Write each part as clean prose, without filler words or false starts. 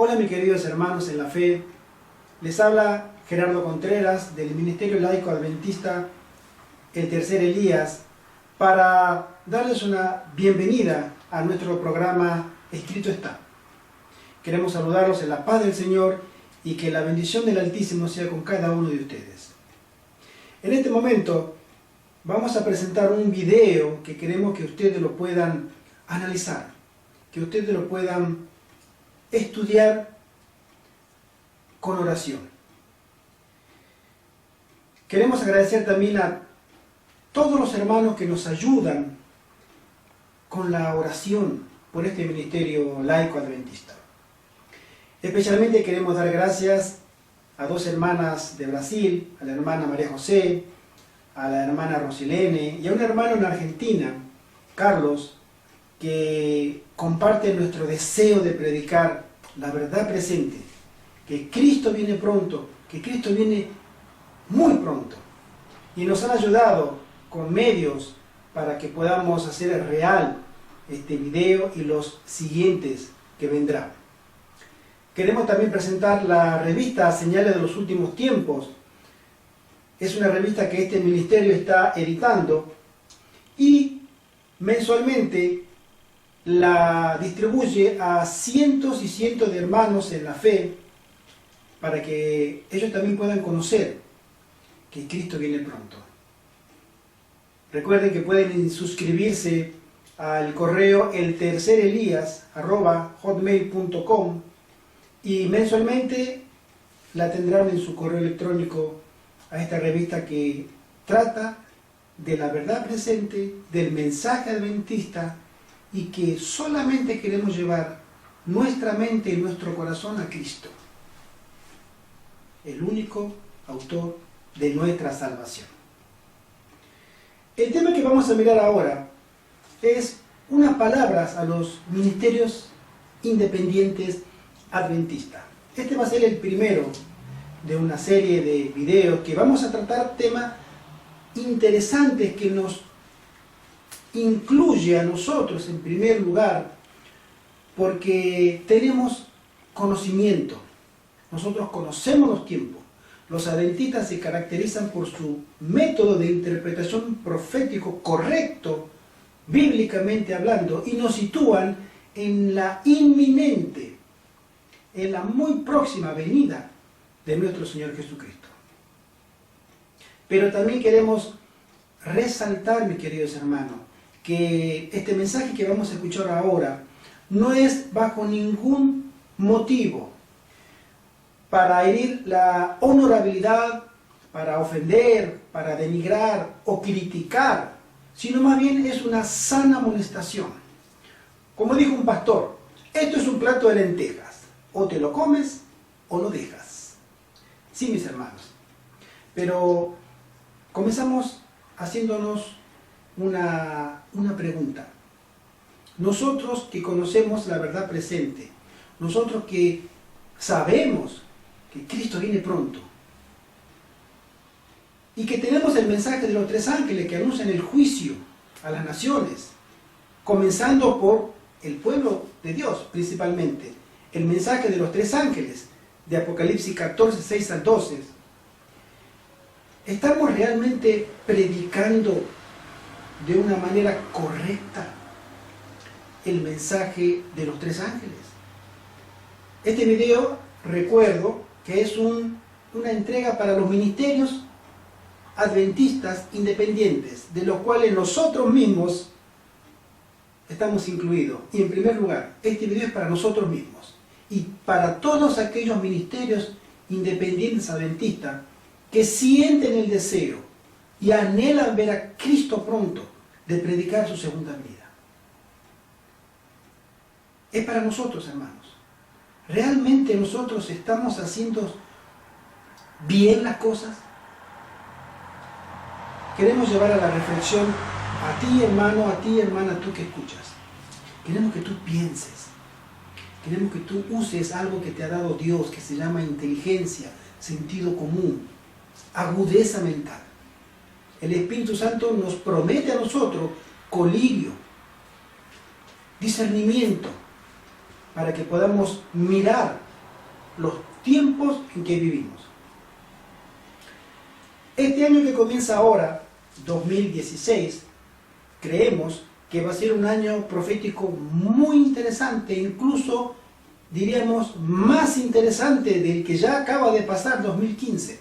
Hola mis queridos hermanos en la fe, les habla Gerardo Contreras del Ministerio Laico Adventista El Tercer Elías para darles una bienvenida a nuestro programa Escrito Está. Queremos saludarlos en la paz del Señor y que la bendición del Altísimo sea con cada uno de ustedes. En este momento vamos a presentar un video que queremos que ustedes lo puedan analizar, que ustedes lo puedan estudiar con oración. Queremos agradecer también a todos los hermanos que nos ayudan con la oración por este ministerio laico adventista. Especialmente queremos dar gracias a dos hermanas de Brasil, a la hermana María José, a la hermana Rosilene y a un hermano en Argentina, Carlos, que comparte nuestro deseo de predicar la verdad presente, que Cristo viene pronto, que Cristo viene muy pronto, y nos han ayudado con medios para que podamos hacer real este video y los siguientes que vendrán. Queremos también presentar la revista Señales de los Últimos Tiempos. Es una revista que este ministerio está editando y mensualmente la distribuye a cientos y cientos de hermanos en la fe para que ellos también puedan conocer que Cristo viene pronto. Recuerden que pueden suscribirse al correo eltercerelias@hotmail.com y mensualmente la tendrán en su correo electrónico a esta revista que trata de la verdad presente, del mensaje adventista, y que solamente queremos llevar nuestra mente y nuestro corazón a Cristo, el único autor de nuestra salvación. El tema que vamos a mirar ahora es unas palabras a los ministerios independientes adventistas. Este va a ser el primero de una serie de videos que vamos a tratar temas interesantes que nos incluye a nosotros en primer lugar, porque tenemos conocimiento. Nosotros conocemos los tiempos. Los adventistas se caracterizan por su método de interpretación profético correcto, bíblicamente hablando, y nos sitúan en la inminente, en la muy próxima venida de nuestro Señor Jesucristo. Pero también queremos resaltar, mis queridos hermanos, que este mensaje que vamos a escuchar ahora no es bajo ningún motivo para herir la honorabilidad, para ofender, para denigrar o criticar, sino más bien es una sana amonestación. Como dijo un pastor, esto es un plato de lentejas, o te lo comes o lo dejas. Sí, mis hermanos, pero comenzamos haciéndonos una pregunta. Nosotros que conocemos la verdad presente, nosotros que sabemos que Cristo viene pronto y que tenemos el mensaje de los tres ángeles que anuncian el juicio a las naciones, comenzando por el pueblo de Dios principalmente, el mensaje de los tres ángeles de Apocalipsis 14, 6 al 12, ¿estamos realmente predicando de una manera correcta el mensaje de los tres ángeles? Este video, recuerdo que es una entrega para los ministerios adventistas independientes, de los cuales nosotros mismos estamos incluidos. Y en primer lugar, este video es para nosotros mismos y para todos aquellos ministerios independientes adventistas que sienten el deseo y anhelan ver a Cristo pronto de predicar su segunda venida. Es para nosotros, hermanos. ¿Realmente nosotros estamos haciendo bien las cosas? Queremos llevar a la reflexión a ti, hermano, a ti, hermana, tú que escuchas. Queremos que tú pienses. Queremos que tú uses algo que te ha dado Dios, que se llama inteligencia, sentido común, agudeza mental. El Espíritu Santo nos promete a nosotros colirio, discernimiento, para que podamos mirar los tiempos en que vivimos. Este año que comienza ahora, 2016, creemos que va a ser un año profético muy interesante, incluso diríamos más interesante del que ya acaba de pasar 2015.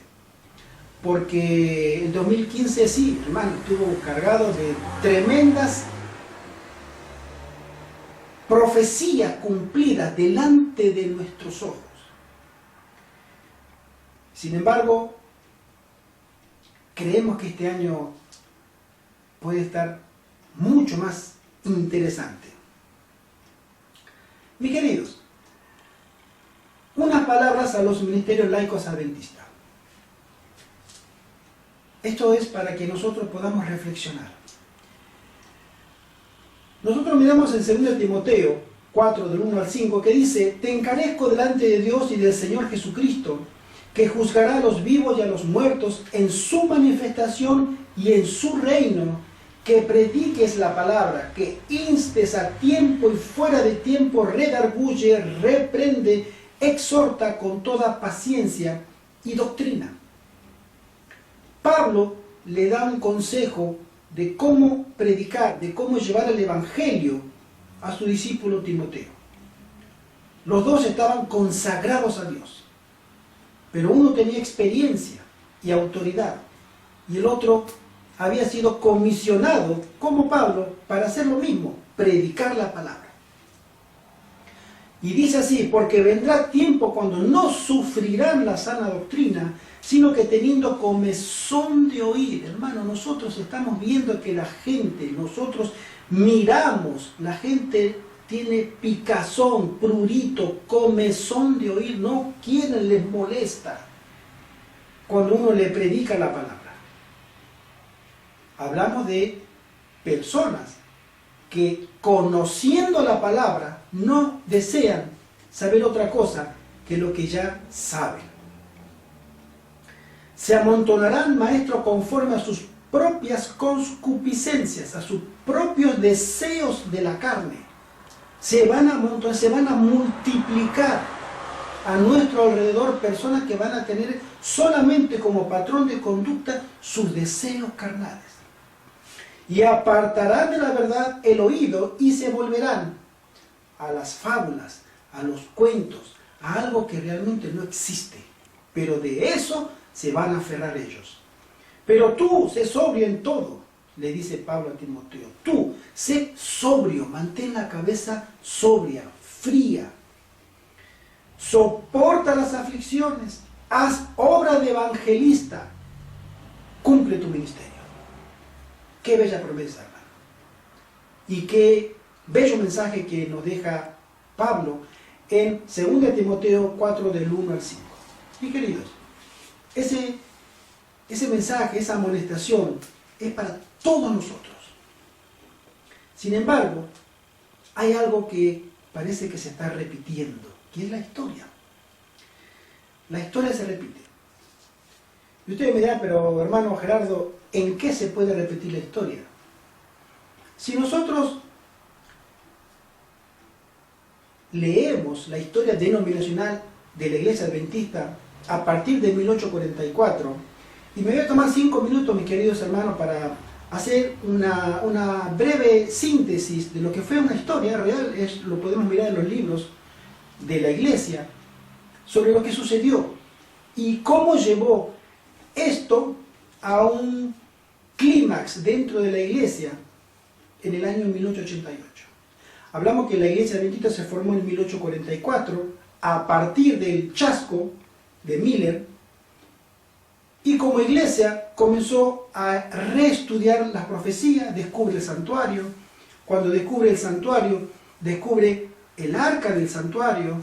Porque el 2015 sí, hermano, estuvo cargado de tremendas profecías cumplidas delante de nuestros ojos. Sin embargo, creemos que este año puede estar mucho más interesante. Mis queridos, unas palabras a los ministerios laicos adventistas. Esto es para que nosotros podamos reflexionar. Nosotros miramos en 2 Timoteo 4, del 1 al 5, que dice: te encarezco delante de Dios y del Señor Jesucristo, que juzgará a los vivos y a los muertos en su manifestación y en su reino, que prediques la palabra, que instes a tiempo y fuera de tiempo, redarguye, reprende, exhorta con toda paciencia y doctrina. Pablo le da un consejo de cómo predicar, de cómo llevar el evangelio a su discípulo Timoteo. Los dos estaban consagrados a Dios, pero uno tenía experiencia y autoridad, y el otro había sido comisionado, como Pablo, para hacer lo mismo, predicar la palabra. Y dice así: porque vendrá tiempo cuando no sufrirán la sana doctrina, sino que teniendo comezón de oír. Hermano, nosotros estamos viendo que la gente, nosotros miramos, la gente tiene picazón, prurito, comezón de oír, no quieren, les molesta cuando uno le predica la palabra. Hablamos de personas que, conociendo la palabra, no desean saber otra cosa que lo que ya saben. Se amontonarán maestros conforme a sus propias concupiscencias, a sus propios deseos de la carne. Se van a amontonar, se van a multiplicar a nuestro alrededor personas que van a tener solamente como patrón de conducta sus deseos carnales. Y apartarán de la verdad el oído y se volverán a las fábulas, a los cuentos, a algo que realmente no existe. Pero de eso se van a aferrar ellos. Pero tú, sé sobrio en todo, le dice Pablo a Timoteo. Tú, sé sobrio, mantén la cabeza sobria, fría. Soporta las aflicciones, haz obra de evangelista, cumple tu ministerio. Qué bella promesa, hermano. Y qué bello mensaje que nos deja Pablo en 2 Timoteo 4, del 1 al 5. Mis queridos, ese mensaje, esa amonestación, es para todos nosotros. Sin embargo, hay algo que parece que se está repitiendo, que es la historia. La historia se repite. Y ustedes me dirán: pero hermano Gerardo, ¿en qué se puede repetir la historia? Si nosotros leemos la historia denominacional de la Iglesia Adventista a partir de 1844, y me voy a tomar 5 minutos, mis queridos hermanos, para hacer una breve síntesis de lo que fue una historia real, lo podemos mirar en los libros de la Iglesia, sobre lo que sucedió y cómo llevó esto a un clímax dentro de la Iglesia en el año 1888. Hablamos que la Iglesia Adventista se formó en 1844 a partir del chasco de Miller, y como iglesia comenzó a reestudiar las profecías, descubre el santuario. Cuando descubre el santuario, descubre el arca del santuario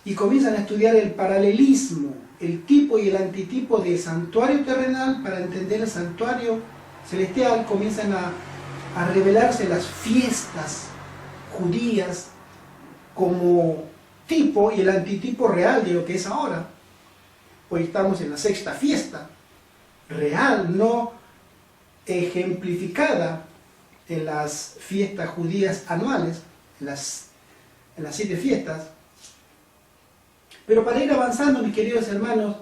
y comienzan a estudiar el paralelismo, el tipo y el antitipo del santuario terrenal para entender el santuario celestial. Comienzan a revelarse las fiestas judías como tipo y el antitipo real de lo que es ahora. Hoy estamos en la 6ª fiesta real, no ejemplificada en las fiestas judías anuales, en las 7 fiestas. Pero para ir avanzando, mis queridos hermanos,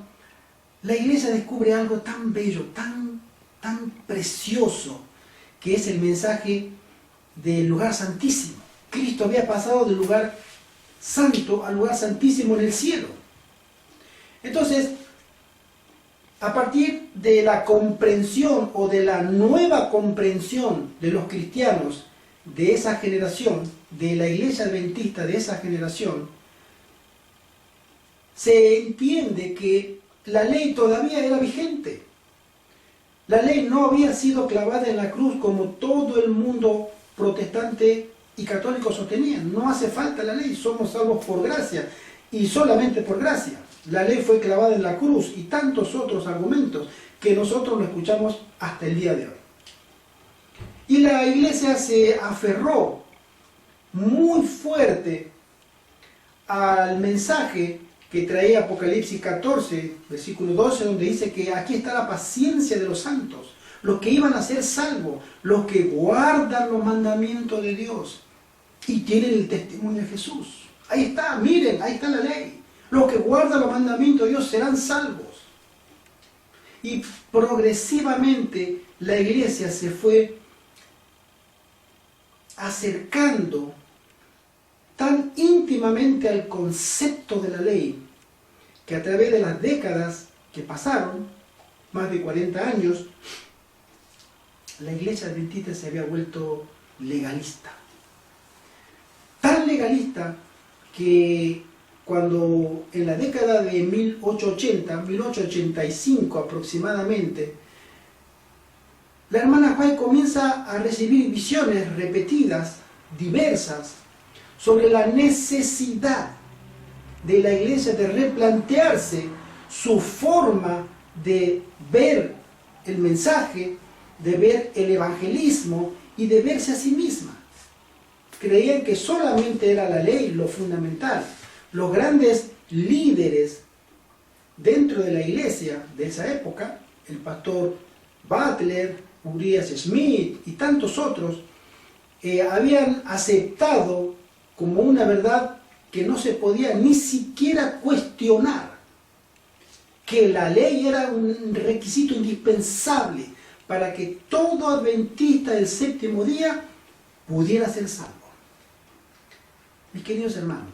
la iglesia descubre algo tan bello, tan precioso, que es el mensaje del lugar santísimo. Cristo había pasado del lugar santo al lugar santísimo en el cielo. Entonces, a partir de la comprensión o de la nueva comprensión de los cristianos de esa generación, de la iglesia adventista de esa generación, se entiende que la ley todavía era vigente. La ley no había sido clavada en la cruz como todo el mundo protestante y católico sostenían. No hace falta la ley, somos salvos por gracia y solamente por gracia. La ley fue clavada en la cruz y tantos otros argumentos que nosotros lo escuchamos hasta el día de hoy. Y la iglesia se aferró muy fuerte al mensaje que traía Apocalipsis 14, versículo 12, donde dice que aquí está la paciencia de los santos, los que iban a ser salvos, los que guardan los mandamientos de Dios y tienen el testimonio de Jesús. Ahí está, miren, ahí está la ley. Los que guardan los mandamientos de Dios serán salvos. Y progresivamente la iglesia se fue acercando tan íntimamente al concepto de la ley, que a través de las décadas que pasaron, más de 40 años, la iglesia adventista se había vuelto legalista. Tan legalista que cuando en la década de 1880, 1885 aproximadamente, la hermana White comienza a recibir visiones repetidas, diversas, sobre la necesidad de la iglesia de replantearse su forma de ver el mensaje, de ver el evangelismo y de verse a sí misma. Creían que solamente era la ley lo fundamental. Los grandes líderes dentro de la iglesia de esa época, el pastor Butler, Urias Smith y tantos otros, habían aceptado como una verdad que no se podía ni siquiera cuestionar, que la ley era un requisito indispensable para que todo adventista del séptimo día pudiera ser salvo. Mis queridos hermanos,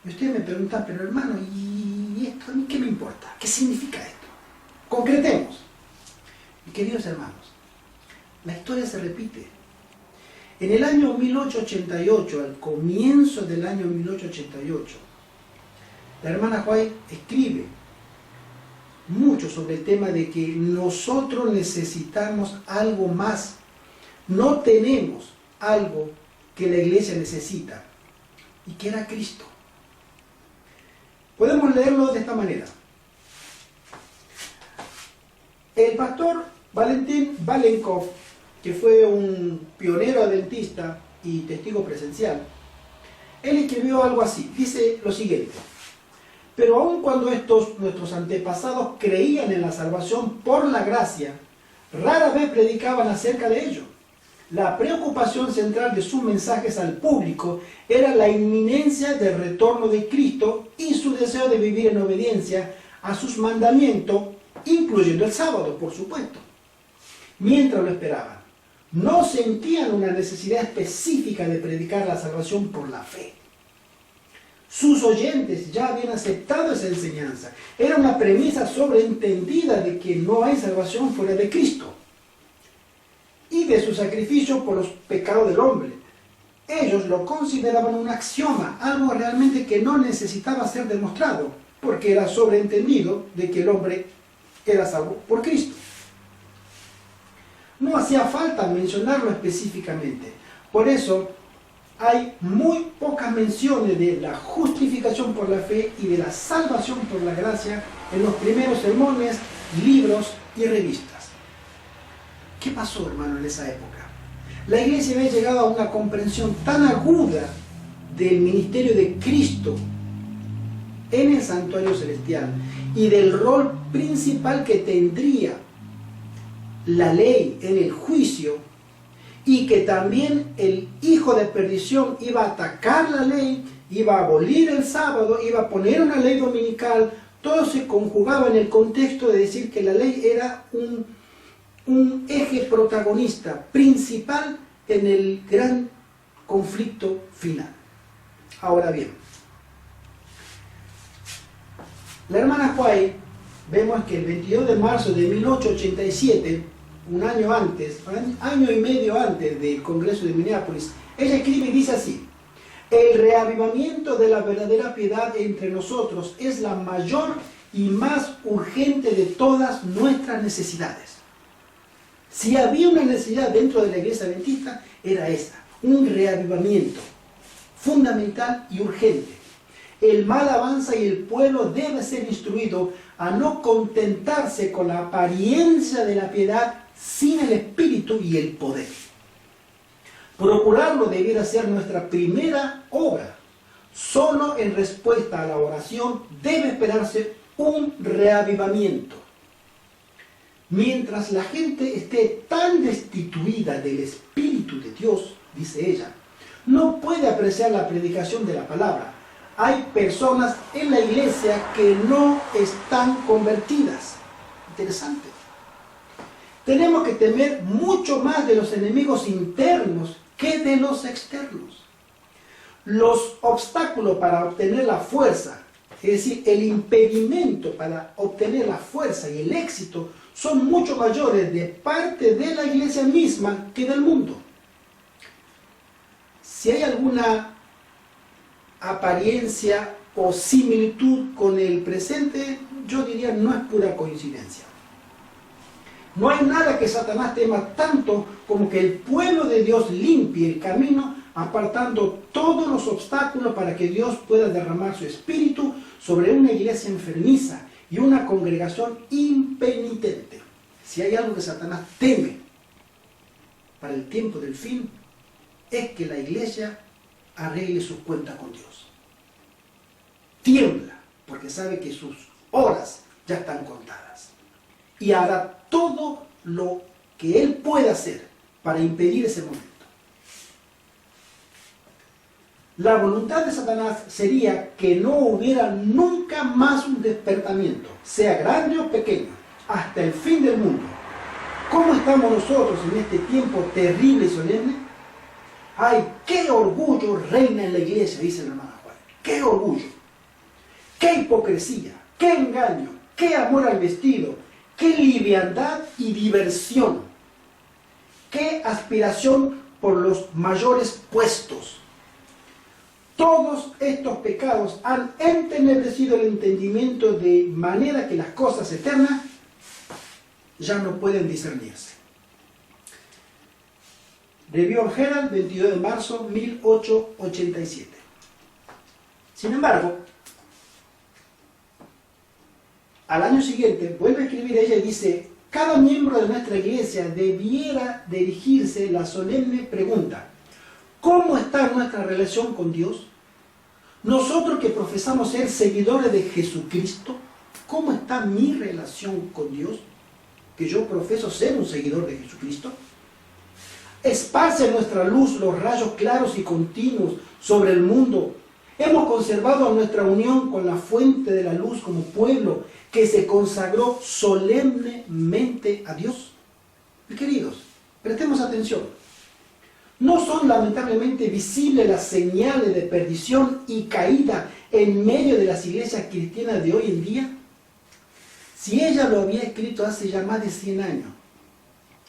y ustedes me preguntan, pero hermano, ¿y esto a mí qué me importa? ¿Qué significa esto? Concretemos. Mis queridos hermanos, la historia se repite. En el año 1888, al comienzo del año 1888, la hermana White escribe mucho sobre el tema de que nosotros necesitamos algo más. No tenemos algo que la iglesia necesita, y que era Cristo. Podemos leerlo de esta manera. El pastor Valentín Valenkov, que fue un pionero adventista y testigo presencial, él escribió algo así, dice lo siguiente: pero aun cuando nuestros antepasados creían en la salvación por la gracia, rara vez predicaban acerca de ello. La preocupación central de sus mensajes al público era la inminencia del retorno de Cristo y su deseo de vivir en obediencia a sus mandamientos, incluyendo el sábado, por supuesto. Mientras lo esperaban, no sentían una necesidad específica de predicar la salvación por la fe. Sus oyentes ya habían aceptado esa enseñanza. Era una premisa sobreentendida de que no hay salvación fuera de Cristo y de su sacrificio por los pecados del hombre. Ellos lo consideraban un axioma, algo realmente que no necesitaba ser demostrado, porque era sobreentendido de que el hombre era salvo por Cristo. No hacía falta mencionarlo específicamente. Por eso hay muy pocas menciones de la justificación por la fe y de la salvación por la gracia en los primeros sermones, libros y revistas. ¿Qué pasó, hermano, en esa época? La iglesia había llegado a una comprensión tan aguda del ministerio de Cristo en el santuario celestial y del rol principal que tendría la ley en el juicio, y que también el hijo de perdición iba a atacar la ley iba a abolir el sábado, iba a poner una ley dominical. Todo se conjugaba en el contexto de decir que la ley era un eje protagonista, principal en el gran conflicto final. Ahora bien, la hermana White, vemos que el 22 de marzo de 1887, un año antes, año y medio antes del Congreso de Minneapolis, ella escribe y dice así: el reavivamiento de la verdadera piedad entre nosotros es la mayor y más urgente de todas nuestras necesidades. Si había una necesidad dentro de la iglesia adventista, era esta, un reavivamiento fundamental y urgente. El mal avanza y el pueblo debe ser instruido a no contentarse con la apariencia de la piedad sin el espíritu y el poder. Procurarlo debiera ser nuestra primera obra. Solo en respuesta a la oración debe esperarse un reavivamiento. Mientras la gente esté tan destituida del Espíritu de Dios, dice ella, no puede apreciar la predicación de la palabra. Hay personas en la iglesia que no están convertidas. Interesante. Tenemos que temer mucho más de los enemigos internos que de los externos. Los obstáculos para obtener la fuerza, es decir, el impedimento para obtener la fuerza y el éxito, son mucho mayores de parte de la iglesia misma que del mundo. Si hay alguna apariencia o similitud con el presente, yo diría no es pura coincidencia. No hay nada que Satanás tema tanto como que el pueblo de Dios limpie el camino, apartando todos los obstáculos para que Dios pueda derramar su espíritu sobre una iglesia enfermiza y una congregación impenitente. Si hay algo que Satanás teme para el tiempo del fin, es que la iglesia arregle sus cuentas con Dios. Tiembla, porque sabe que sus horas ya están contadas. Y hará todo lo que él pueda hacer para impedir ese momento. La voluntad de Satanás sería que no hubiera nunca más un despertamiento, sea grande o pequeño, hasta el fin del mundo. ¿Cómo estamos nosotros en este tiempo terrible y solemne? ¡Ay, qué orgullo reina en la iglesia!, dice la hermana Juan. ¡Qué orgullo! ¡Qué hipocresía! ¡Qué engaño! ¡Qué amor al vestido! ¡Qué liviandad y diversión! ¡Qué aspiración por los mayores puestos! Todos estos pecados han entenebrecido el entendimiento de manera que las cosas eternas ya no pueden discernirse. Review of Herald, 22 de marzo 1887. Sin embargo, al año siguiente vuelve a escribir ella y dice: cada miembro de nuestra iglesia debiera dirigirse la solemne pregunta: ¿cómo está nuestra relación con Dios? Nosotros que profesamos ser seguidores de Jesucristo, ¿cómo está mi relación con Dios? Que yo profeso ser un seguidor de Jesucristo. Esparce nuestra luz los rayos claros y continuos sobre el mundo. Hemos conservado nuestra unión con la fuente de la luz como pueblo que se consagró solemnemente a Dios. Mis queridos, prestemos atención. ¿No son lamentablemente visibles las señales de perdición y caída en medio de las iglesias cristianas de hoy en día? Si ella lo había escrito hace ya más de 100 años,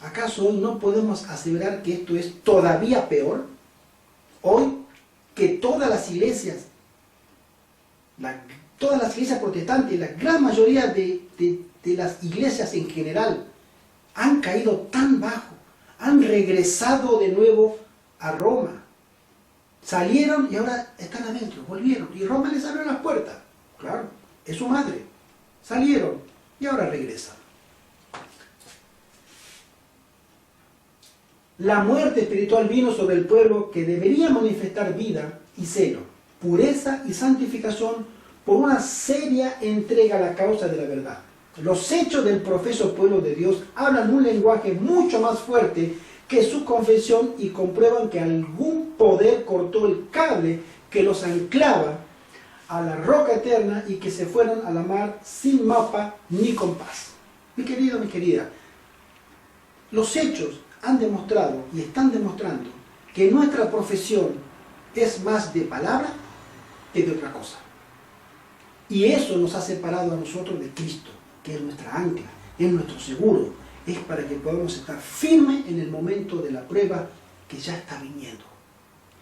¿acaso hoy no podemos aseverar que esto es todavía peor? Hoy que todas las iglesias protestantes, la gran mayoría de las iglesias en general, han caído tan bajo, han regresado de nuevo a Roma. Salieron y ahora están adentro, volvieron. Y Roma les abrió las puertas. Claro, es su madre. Salieron y ahora regresan. La muerte espiritual vino sobre el pueblo que debería manifestar vida y celo, pureza y santificación por una seria entrega a la causa de la verdad. Los hechos del profeso pueblo de Dios hablan un lenguaje mucho más fuerte que su confesión y comprueban que algún poder cortó el cable que los anclaba a la roca eterna y que se fueron a la mar sin mapa ni compás. Mi querido, mi querida, los hechos han demostrado y están demostrando que nuestra profesión es más de palabra que de otra cosa. Y eso nos ha separado a nosotros de Cristo, que es nuestra ancla, es nuestro seguro, es para que podamos estar firmes en el momento de la prueba que ya está viniendo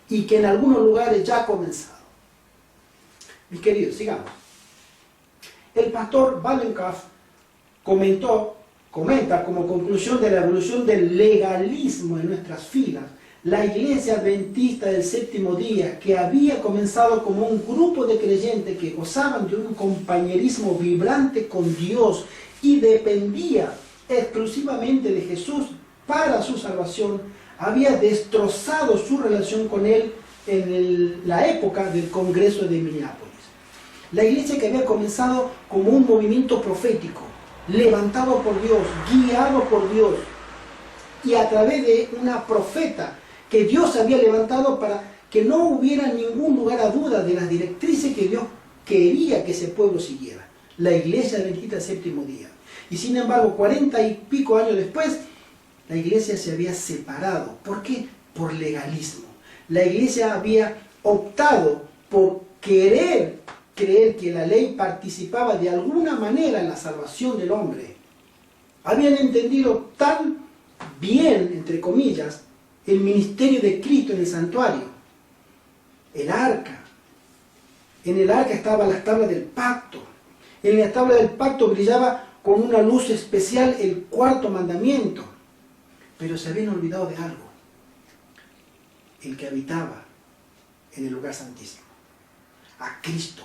y que en algunos lugares ya ha comenzado. Mis queridos, sigamos. El pastor Wallenkauf comenta como conclusión de la evolución del legalismo en nuestras filas, la Iglesia Adventista del Séptimo Día, que había comenzado como un grupo de creyentes que gozaban de un compañerismo vibrante con Dios y dependía exclusivamente de Jesús para su salvación, había destrozado su relación con Él en la época del Congreso de Minneapolis. La iglesia que había comenzado como un movimiento profético, levantado por Dios, guiado por Dios, y a través de una profeta que Dios había levantado para que no hubiera ningún lugar a duda de las directrices que Dios quería que ese pueblo siguiera. La iglesia adventista del Séptimo Día. Y sin embargo, 40 y pico años después, la iglesia se había separado. ¿Por qué? Por legalismo. La iglesia había optado por querer creer que la ley participaba de alguna manera en la salvación del hombre. Habían entendido tan bien, entre comillas, el ministerio de Cristo en el santuario, el arca. En el arca estaban las tablas del pacto. En la tabla del pacto brillaba con una luz especial el cuarto mandamiento. Pero se habían olvidado de algo: el que habitaba en el lugar santísimo, a Cristo,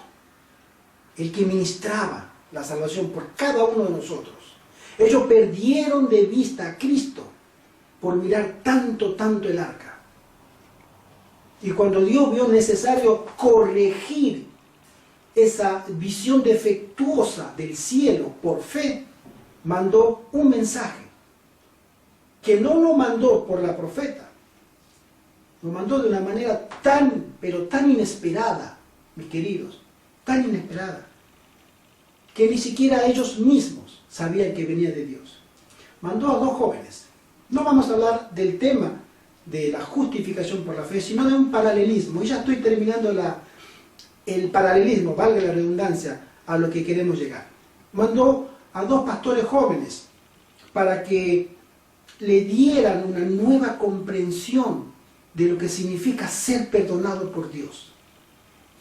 el que ministraba la salvación por cada uno de nosotros. Ellos perdieron de vista a Cristo por mirar tanto el arca. Y cuando Dios vio necesario corregir esa visión defectuosa del cielo por fe, mandó un mensaje que no lo mandó por la profeta, lo mandó de una manera pero tan inesperada, mis queridos, tan inesperada, que ni siquiera ellos mismos sabían que venía de Dios. Mandó a dos jóvenes. No vamos a hablar del tema de la justificación por la fe, sino de un paralelismo. Y ya estoy terminando el paralelismo, valga la redundancia, a lo que queremos llegar. Mandó a dos pastores jóvenes para que le dieran una nueva comprensión de lo que significa ser perdonado por Dios.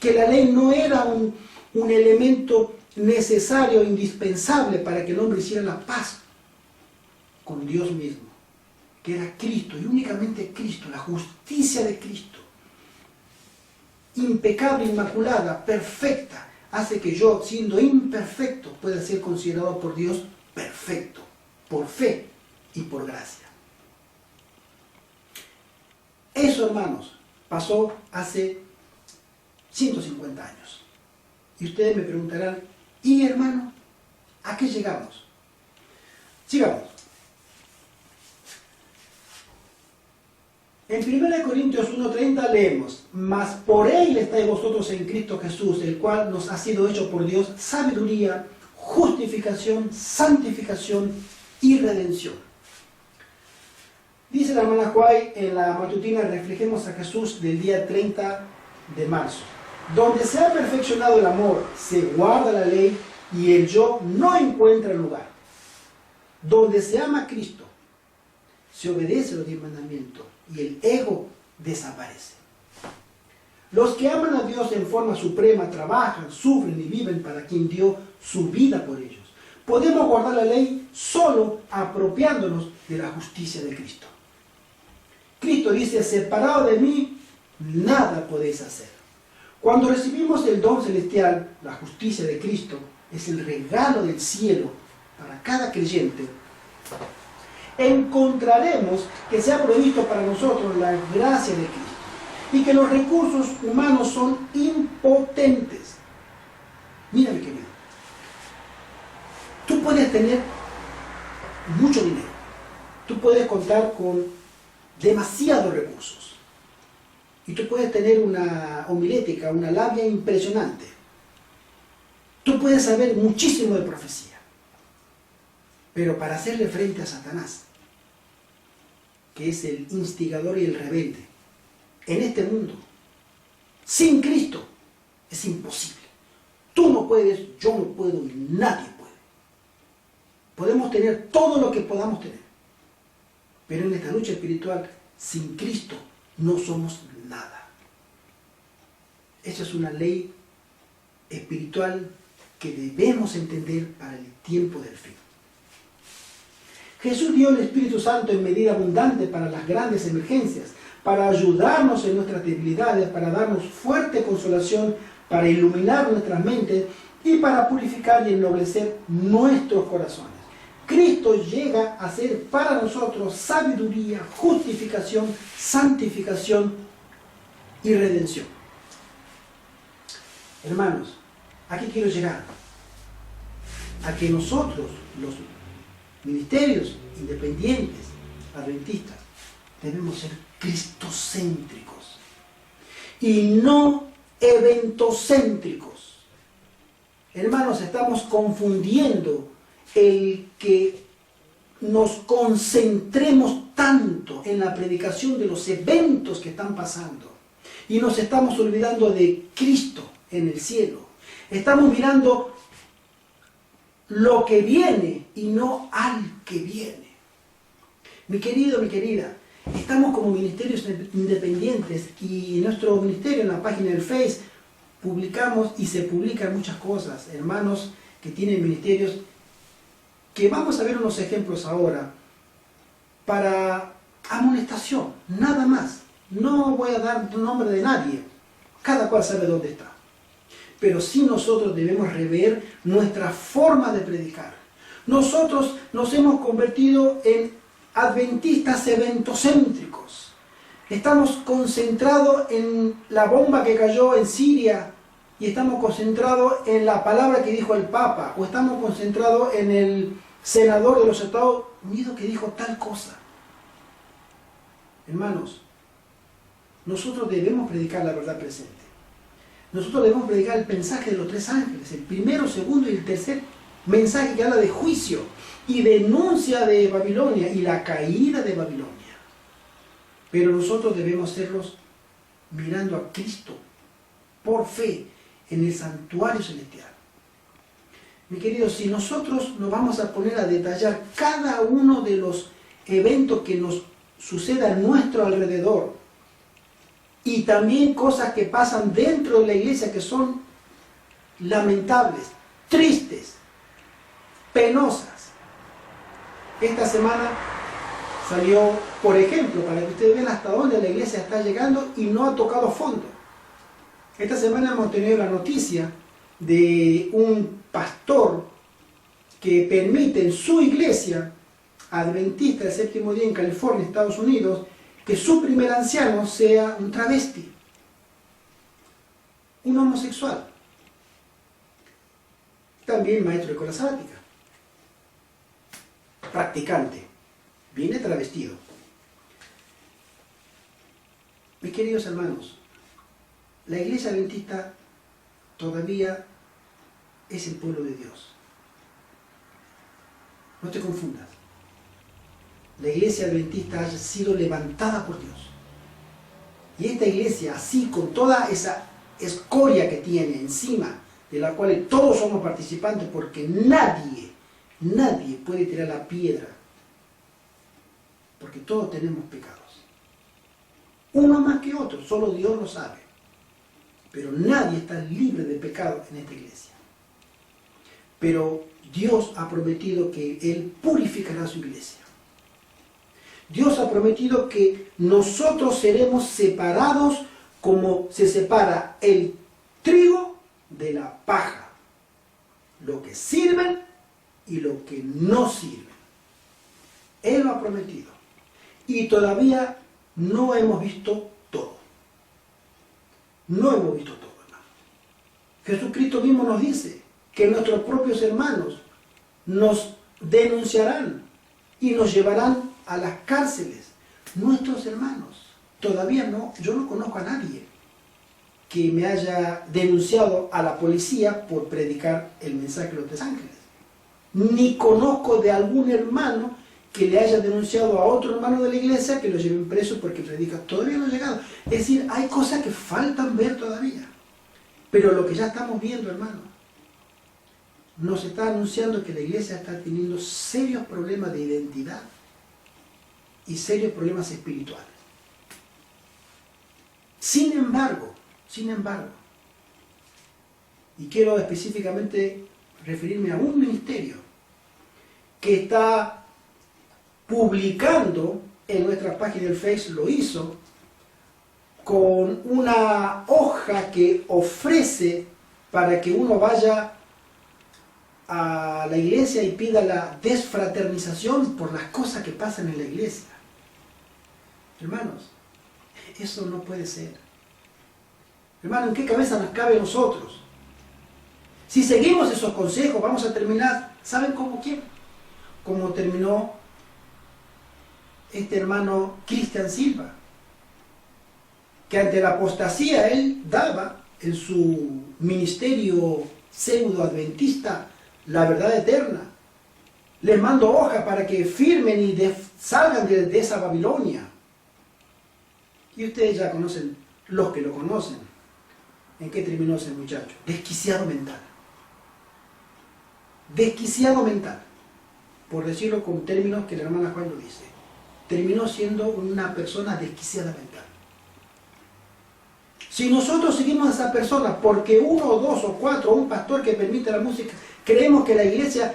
Que la ley no era un elemento necesario, indispensable para que el hombre hiciera la paz con Dios mismo, que era Cristo y únicamente Cristo, la justicia de Cristo, impecable, inmaculada, perfecta, hace que yo, siendo imperfecto, pueda ser considerado por Dios perfecto, por fe y por gracia. Eso, hermanos, pasó hace 150 años. Y ustedes me preguntarán: ¿y hermano, a qué llegamos? Sigamos. En 1 Corintios 1:30 leemos: mas por él estáis vosotros en Cristo Jesús, el cual nos ha sido hecho por Dios sabiduría, justificación, santificación y redención. Dice la hermana Huay en la matutina Reflejemos a Jesús del día 30 de marzo: donde se ha perfeccionado el amor, se guarda la ley y el yo no encuentra lugar. Donde se ama a Cristo, se obedece los 10 mandamientos y el ego desaparece. Los que aman a Dios en forma suprema trabajan, sufren y viven para quien dio su vida por ellos. Podemos guardar la ley solo apropiándonos de la justicia de Cristo. Cristo dice: separado de mí, nada podéis hacer. Cuando recibimos el don celestial, la justicia de Cristo, es el regalo del cielo para cada creyente, encontraremos que se ha provisto para nosotros la gracia de Cristo y que los recursos humanos son impotentes. Mira, mi querido, tú puedes tener mucho dinero, tú puedes contar con demasiados recursos, Y tú puedes tener una homilética, una labia impresionante. Tú puedes saber muchísimo de profecía. Pero para hacerle frente a Satanás, que es el instigador y el rebelde, en este mundo, sin Cristo, es imposible. Tú no puedes, yo no puedo, nadie puede. Podemos tener todo lo que podamos tener. Pero en esta lucha espiritual, sin Cristo, no somos nada. Esa es una ley espiritual que debemos entender para el tiempo del fin. Jesús dio el Espíritu Santo en medida abundante para las grandes emergencias, para ayudarnos en nuestras debilidades, para darnos fuerte consolación, para iluminar nuestras mentes y para purificar y ennoblecer nuestros corazones. Cristo llega a ser para nosotros sabiduría, justificación, santificación y redención. Hermanos, aquí quiero llegar a que nosotros, los ministerios independientes, adventistas, debemos ser cristocéntricos y no eventocéntricos. Hermanos, estamos confundiendo el que nos concentremos tanto en la predicación de los eventos que están pasando y nos estamos olvidando de Cristo en el cielo. Estamos mirando lo que viene y no al que viene. Mi querido, mi querida, estamos como ministerios independientes y en nuestro ministerio, en la página del Face, publicamos y se publican muchas cosas. Hermanos que tienen ministerios, que vamos a ver unos ejemplos ahora, para amonestación, nada más. No voy a dar nombre de nadie, cada cual sabe dónde está. Pero sí nosotros debemos rever nuestra forma de predicar. Nosotros nos hemos convertido en adventistas eventocéntricos. Estamos concentrados en la bomba que cayó en Siria y estamos concentrados en la palabra que dijo el Papa, o estamos concentrados en el senador de los Estados Unidos que dijo tal cosa. Hermanos, nosotros debemos predicar la verdad presente. Nosotros debemos predicar el mensaje de los tres ángeles, el primero, segundo y el tercer mensaje que habla de juicio y denuncia de Babilonia y la caída de Babilonia. Pero nosotros debemos hacerlos mirando a Cristo por fe en el santuario celestial. Mi querido, si nosotros nos vamos a poner a detallar cada uno de los eventos que nos suceda a nuestro alrededor y también cosas que pasan dentro de la iglesia que son lamentables, tristes, penosas. Esta semana salió, por ejemplo, para que ustedes vean hasta dónde la iglesia está llegando y no ha tocado fondo. Esta semana hemos tenido la noticia de un pastor que permite en su iglesia adventista del séptimo día en California, Estados Unidos, que su primer anciano sea un travesti, un homosexual, también maestro de escuela sabática, practicante, viene travestido. Mis queridos hermanos, la iglesia adventista todavía es el pueblo de Dios. No te confundas. La iglesia adventista ha sido levantada por Dios. Y esta iglesia, así con toda esa escoria que tiene encima, de la cual todos somos participantes, porque nadie puede tirar la piedra, porque todos tenemos pecados. Uno más que otro, solo Dios lo sabe. Pero nadie está libre de pecado en esta iglesia. Pero Dios ha prometido que Él purificará su iglesia. Dios ha prometido que nosotros seremos separados como se separa el trigo de la paja. Lo que sirven y lo que no sirven. Él lo ha prometido. Y todavía no hemos visto todo. No hemos visto todo, hermano. Jesucristo mismo nos dice que nuestros propios hermanos nos denunciarán y nos llevarán a las cárceles. Nuestros hermanos. todavía no, yo no conozco a nadie que me haya denunciado a la policía por predicar el mensaje de los tres ángeles. Ni conozco de algún hermano que le haya denunciado a otro hermano de la iglesia que lo lleven preso porque predica. Todavía no ha llegado. Es decir, hay cosas que faltan ver todavía. Pero lo que ya estamos viendo, hermano, nos está anunciando que la iglesia está teniendo serios problemas de identidad y serios problemas espirituales. Sin embargo, y quiero específicamente referirme a un ministerio que está publicando en nuestra página del Face, lo hizo, con una hoja que ofrece para que uno vaya a la iglesia y pida la desfraternización por las cosas que pasan en la iglesia. Hermanos, eso no puede ser. Hermano, ¿en qué cabeza nos cabe a nosotros? Si seguimos esos consejos, vamos a terminar, ¿saben cómo quién? Como terminó este hermano Cristian Silva, que ante la apostasía él daba en su ministerio pseudo-adventista la verdad eterna. Les mando hoja para que firmen y salgan de esa Babilonia. Y ustedes ya conocen, los que lo conocen, ¿en qué terminó ese muchacho? Desquiciado mental. Desquiciado mental. Por decirlo con términos que la hermana Juan lo dice. Terminó siendo una persona desquiciada mental. Si nosotros seguimos a esa persona porque uno o dos o cuatro, o un pastor que permite la música, creemos que la iglesia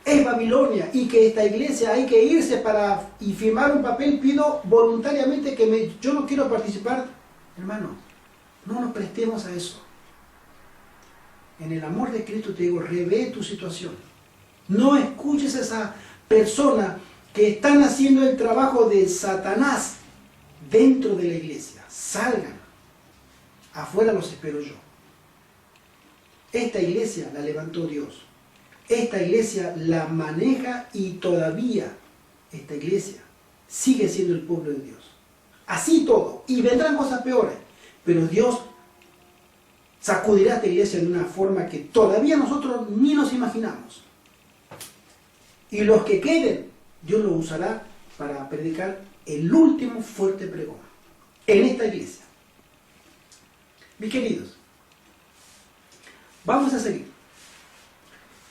es Babilonia y que esta iglesia hay que irse y firmar un papel, pido voluntariamente que yo no quiero participar. Hermano, no nos prestemos a eso. En el amor de Cristo te digo, revé tu situación. No escuches a esa persona que están haciendo el trabajo de Satanás dentro de la iglesia. Salgan. Afuera los espero yo. Esta iglesia la levantó Dios. Esta iglesia la maneja y todavía esta iglesia sigue siendo el pueblo de Dios. Así todo. Y vendrán cosas peores. Pero Dios sacudirá a esta iglesia de una forma que todavía nosotros ni nos imaginamos. Y los que queden, Dios los usará para predicar el último fuerte pregón en esta iglesia. Mis queridos, vamos a seguir.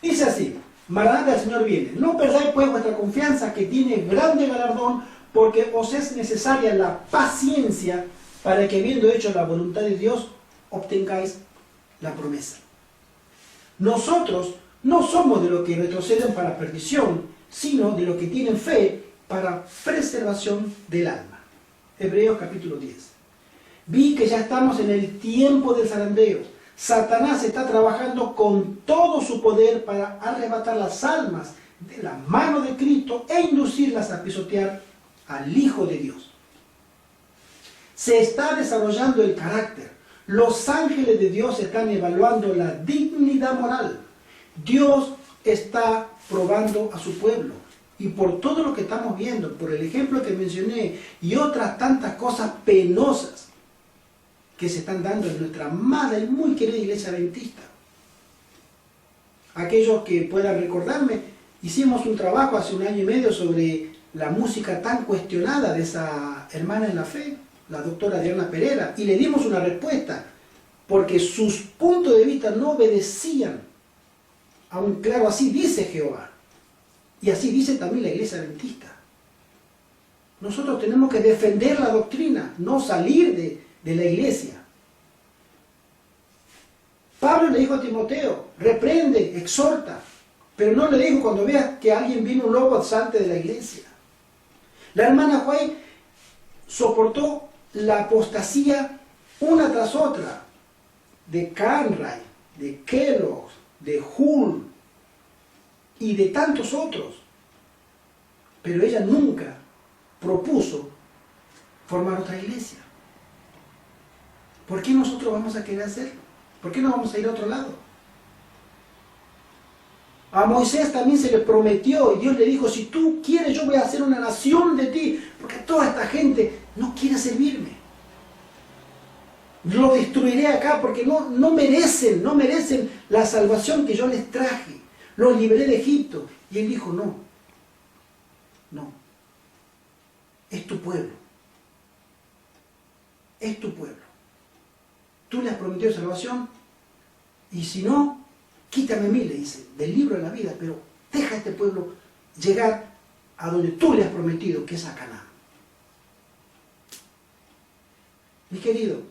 Dice así: Maranatha, el Señor viene. No perdáis pues vuestra confianza, que tiene grande galardón, porque os es necesaria la paciencia para que, habiendo hecho la voluntad de Dios, obtengáis la promesa. Nosotros no somos de los que retroceden para perdición, sino de los que tienen fe para preservación del alma. Hebreos capítulo 10. Vi que ya estamos en el tiempo del zarandeo. Satanás está trabajando con todo su poder para arrebatar las almas de la mano de Cristo e inducirlas a pisotear al Hijo de Dios. Se está desarrollando el carácter. Los ángeles de Dios están evaluando la dignidad moral. Dios está probando a su pueblo. Y por todo lo que estamos viendo, por el ejemplo que mencioné y otras tantas cosas penosas que se están dando en nuestra amada y muy querida iglesia adventista. Aquellos que puedan recordarme, hicimos un trabajo hace 1 año y medio sobre la música tan cuestionada de esa hermana en la fe, la doctora Diana Pereira, y le dimos una respuesta, porque sus puntos de vista no obedecían a un claro así dice Jehová, y así dice también la iglesia adventista. Nosotros tenemos que defender la doctrina, no salir de la iglesia. Pablo le dijo a Timoteo, reprende, exhorta, pero no le dijo cuando veas que alguien vino un lobo alzante de la iglesia. La hermana White soportó la apostasía una tras otra, de Carnray, de Kellogg, de Hull y de tantos otros, pero ella nunca propuso formar otra iglesia. ¿Por qué nosotros vamos a querer hacerlo? ¿Por qué no vamos a ir a otro lado? A Moisés también se le prometió y Dios le dijo, si tú quieres yo voy a hacer una nación de ti, porque toda esta gente no quiere servirme. Lo destruiré acá porque no merecen la salvación que yo les traje. Los liberé de Egipto. Y él dijo, no, es tu pueblo. Es tu pueblo. Tú le has prometido salvación y si no, quítame a mí, le dice, del libro de la vida, pero deja a este pueblo llegar a donde tú le has prometido, que es a Canaán. Mi querido,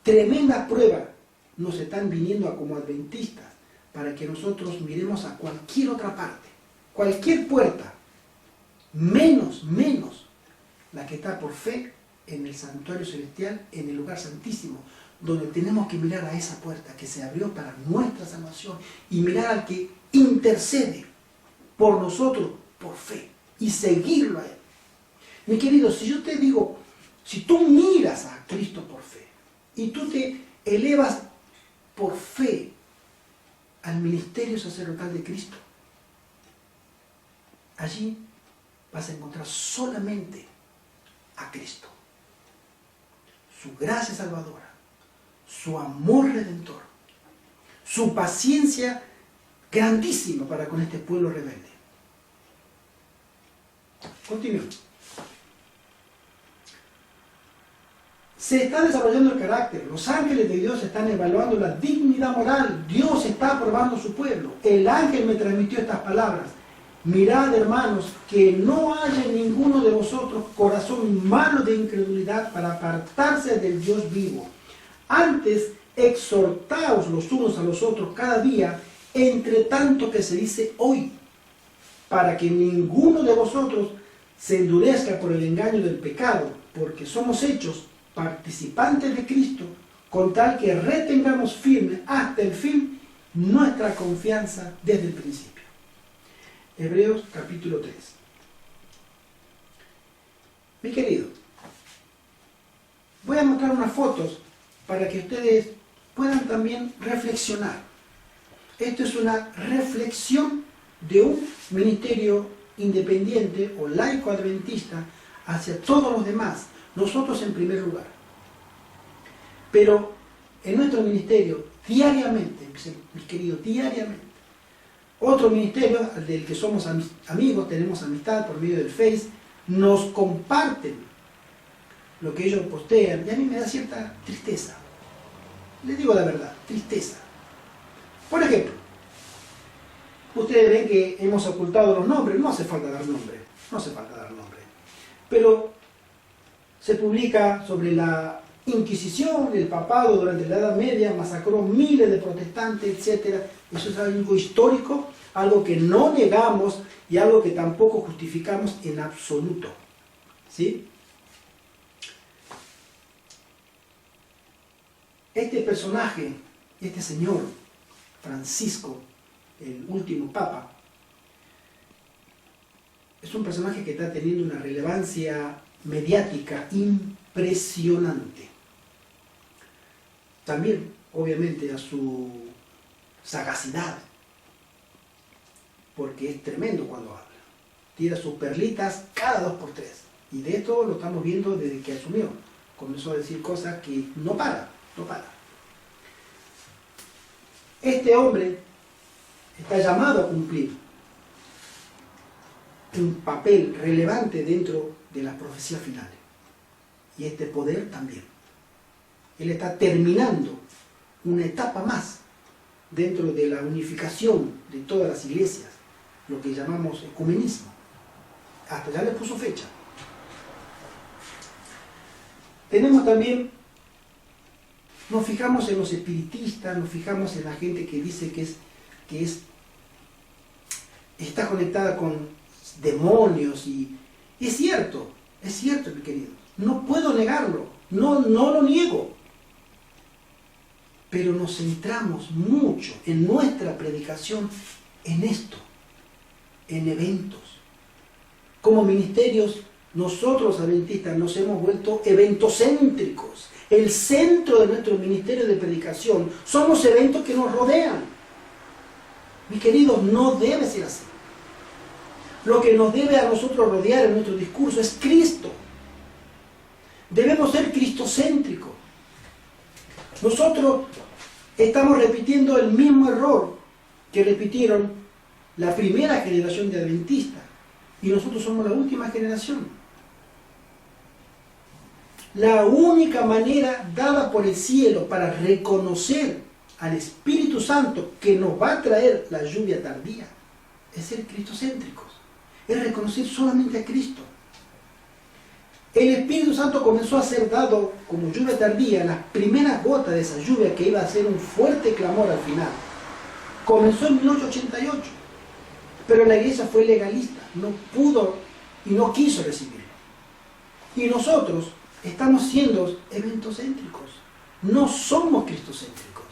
tremendas pruebas nos están viniendo a como adventistas para que nosotros miremos a cualquier otra parte, cualquier puerta, menos la que está por fe en el santuario celestial, en el lugar santísimo, donde tenemos que mirar a esa puerta que se abrió para nuestra salvación y mirar al que intercede por nosotros por fe y seguirlo a Él. Mi querido, si yo te digo, si tú miras a Cristo por fe y tú te elevas por fe al ministerio sacerdotal de Cristo, allí vas a encontrar solamente a Cristo, su gracia salvadora, su amor redentor, su paciencia grandísima para con este pueblo rebelde. Continúo. Se está desarrollando el carácter. Los ángeles de Dios están evaluando la dignidad moral. Dios está aprobando su pueblo. El ángel me transmitió estas palabras. Mirad, hermanos, que no haya en ninguno de vosotros corazón malo de incredulidad para apartarse del Dios vivo. Antes, exhortaos los unos a los otros cada día, entre tanto que se dice hoy, para que ninguno de vosotros se endurezca por el engaño del pecado, porque somos hechos participantes de Cristo, con tal que retengamos firme hasta el fin nuestra confianza desde el principio. Hebreos capítulo 3. Mi querido, voy a mostrar unas fotos para que ustedes puedan también reflexionar. Esto es una reflexión de un ministerio independiente o laico adventista hacia todos los demás, nosotros en primer lugar. Pero en nuestro ministerio, diariamente, mis queridos, diariamente, otro ministerio del que somos amigos, tenemos amistad por medio del Face, nos comparten lo que ellos postean y a mí me da cierta tristeza. Les digo la verdad, tristeza. Por ejemplo, ustedes ven que hemos ocultado los nombres, no hace falta dar nombre, pero se publica sobre la Inquisición, el papado durante la Edad Media masacró miles de protestantes, etc. Eso es algo histórico, algo que no negamos y algo que tampoco justificamos en absoluto. ¿Sí? Este personaje, este señor, Francisco, el último papa, es un personaje que está teniendo una relevancia mediática impresionante. También, obviamente, a su sagacidad, porque es tremendo cuando habla. Tira sus perlitas cada 2x3. Y de esto lo estamos viendo desde que asumió. Comenzó a decir cosas que no para. Este hombre está llamado a cumplir un papel relevante dentro de las profecías finales. Y este poder también. Él está terminando una etapa más dentro de la unificación de todas las iglesias, lo que llamamos ecumenismo. Hasta ya le puso fecha. Tenemos también, nos fijamos en los espiritistas, nos fijamos en la gente que dice que está conectada con demonios y es cierto, mi querido. No puedo negarlo, no lo niego. Pero nos centramos mucho en nuestra predicación en esto, en eventos. Como ministerios, nosotros adventistas nos hemos vuelto eventocéntricos. El centro de nuestro ministerio de predicación son los eventos que nos rodean. Mis queridos, no debe ser así. Lo que nos debe a nosotros rodear en nuestro discurso es Cristo. Debemos ser cristocéntricos. Nosotros estamos repitiendo el mismo error que repitieron la primera generación de adventistas, y nosotros somos la última generación. La única manera dada por el cielo para reconocer al Espíritu Santo que nos va a traer la lluvia tardía es ser cristocéntricos, es reconocer solamente a Cristo. El Espíritu Santo comenzó a ser dado como lluvia tardía, las primeras gotas de esa lluvia que iba a ser un fuerte clamor al final. Comenzó en 1888, pero la iglesia fue legalista, no pudo y no quiso recibirlo. Y nosotros estamos siendo eventocéntricos, no somos cristocéntricos.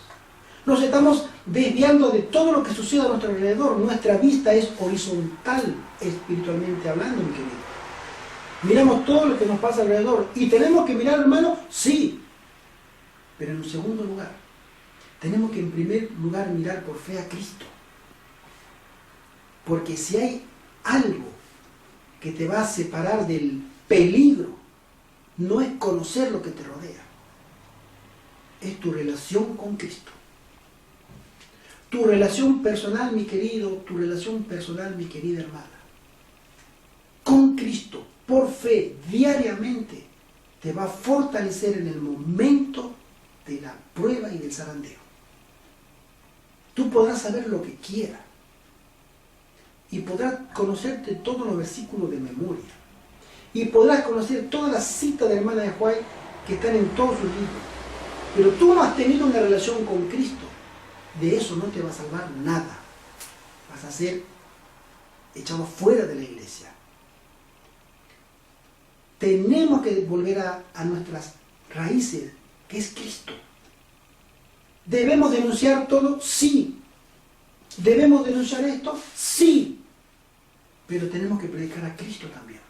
Nos estamos desviando de todo lo que sucede a nuestro alrededor. Nuestra vista es horizontal, espiritualmente hablando, mi querido. Miramos todo lo que nos pasa alrededor. ¿Y tenemos que mirar, hermano? Sí. Pero en un segundo lugar, tenemos que en primer lugar mirar por fe a Cristo. Porque si hay algo que te va a separar del peligro, no es conocer lo que te rodea, es tu relación con Cristo. Tu relación personal, mi querido, tu relación personal, mi querida hermana, con Cristo, por fe, diariamente, te va a fortalecer en el momento de la prueba y del zarandeo. Tú podrás saber lo que quieras y podrás conocerte todos los versículos de memoria y podrás conocer todas las citas de la hermana de White que están en todos sus libros. Pero tú no has tenido una relación con Cristo. De eso no te va a salvar nada. Vas a ser echado fuera de la iglesia. Tenemos que volver a nuestras raíces, que es Cristo. ¿Debemos denunciar todo? Sí. ¿Debemos denunciar esto? Sí. Pero tenemos que predicar a Cristo también.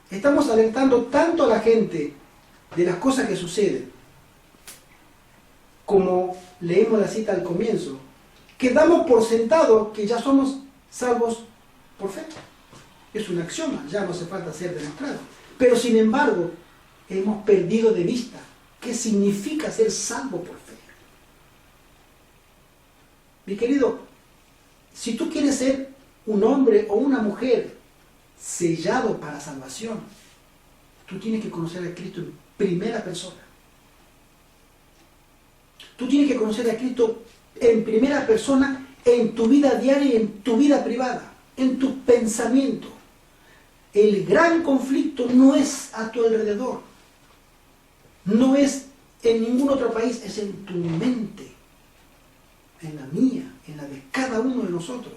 Estamos alertando tanto a la gente de las cosas que suceden, como leemos la cita al comienzo, que damos por sentado que ya somos salvos por fe. Es un axioma, ya no hace falta ser demostrado. Pero sin embargo, hemos perdido de vista qué significa ser salvo por fe. Mi querido, si tú quieres ser un hombre o una mujer sellado para salvación, tú tienes que conocer a Cristo en primera persona. Tú tienes que conocer a Cristo en primera persona en tu vida diaria y en tu vida privada, en tus pensamientos. El gran conflicto no es a tu alrededor, no es en ningún otro país, es en tu mente, en la mía, en la de cada uno de nosotros.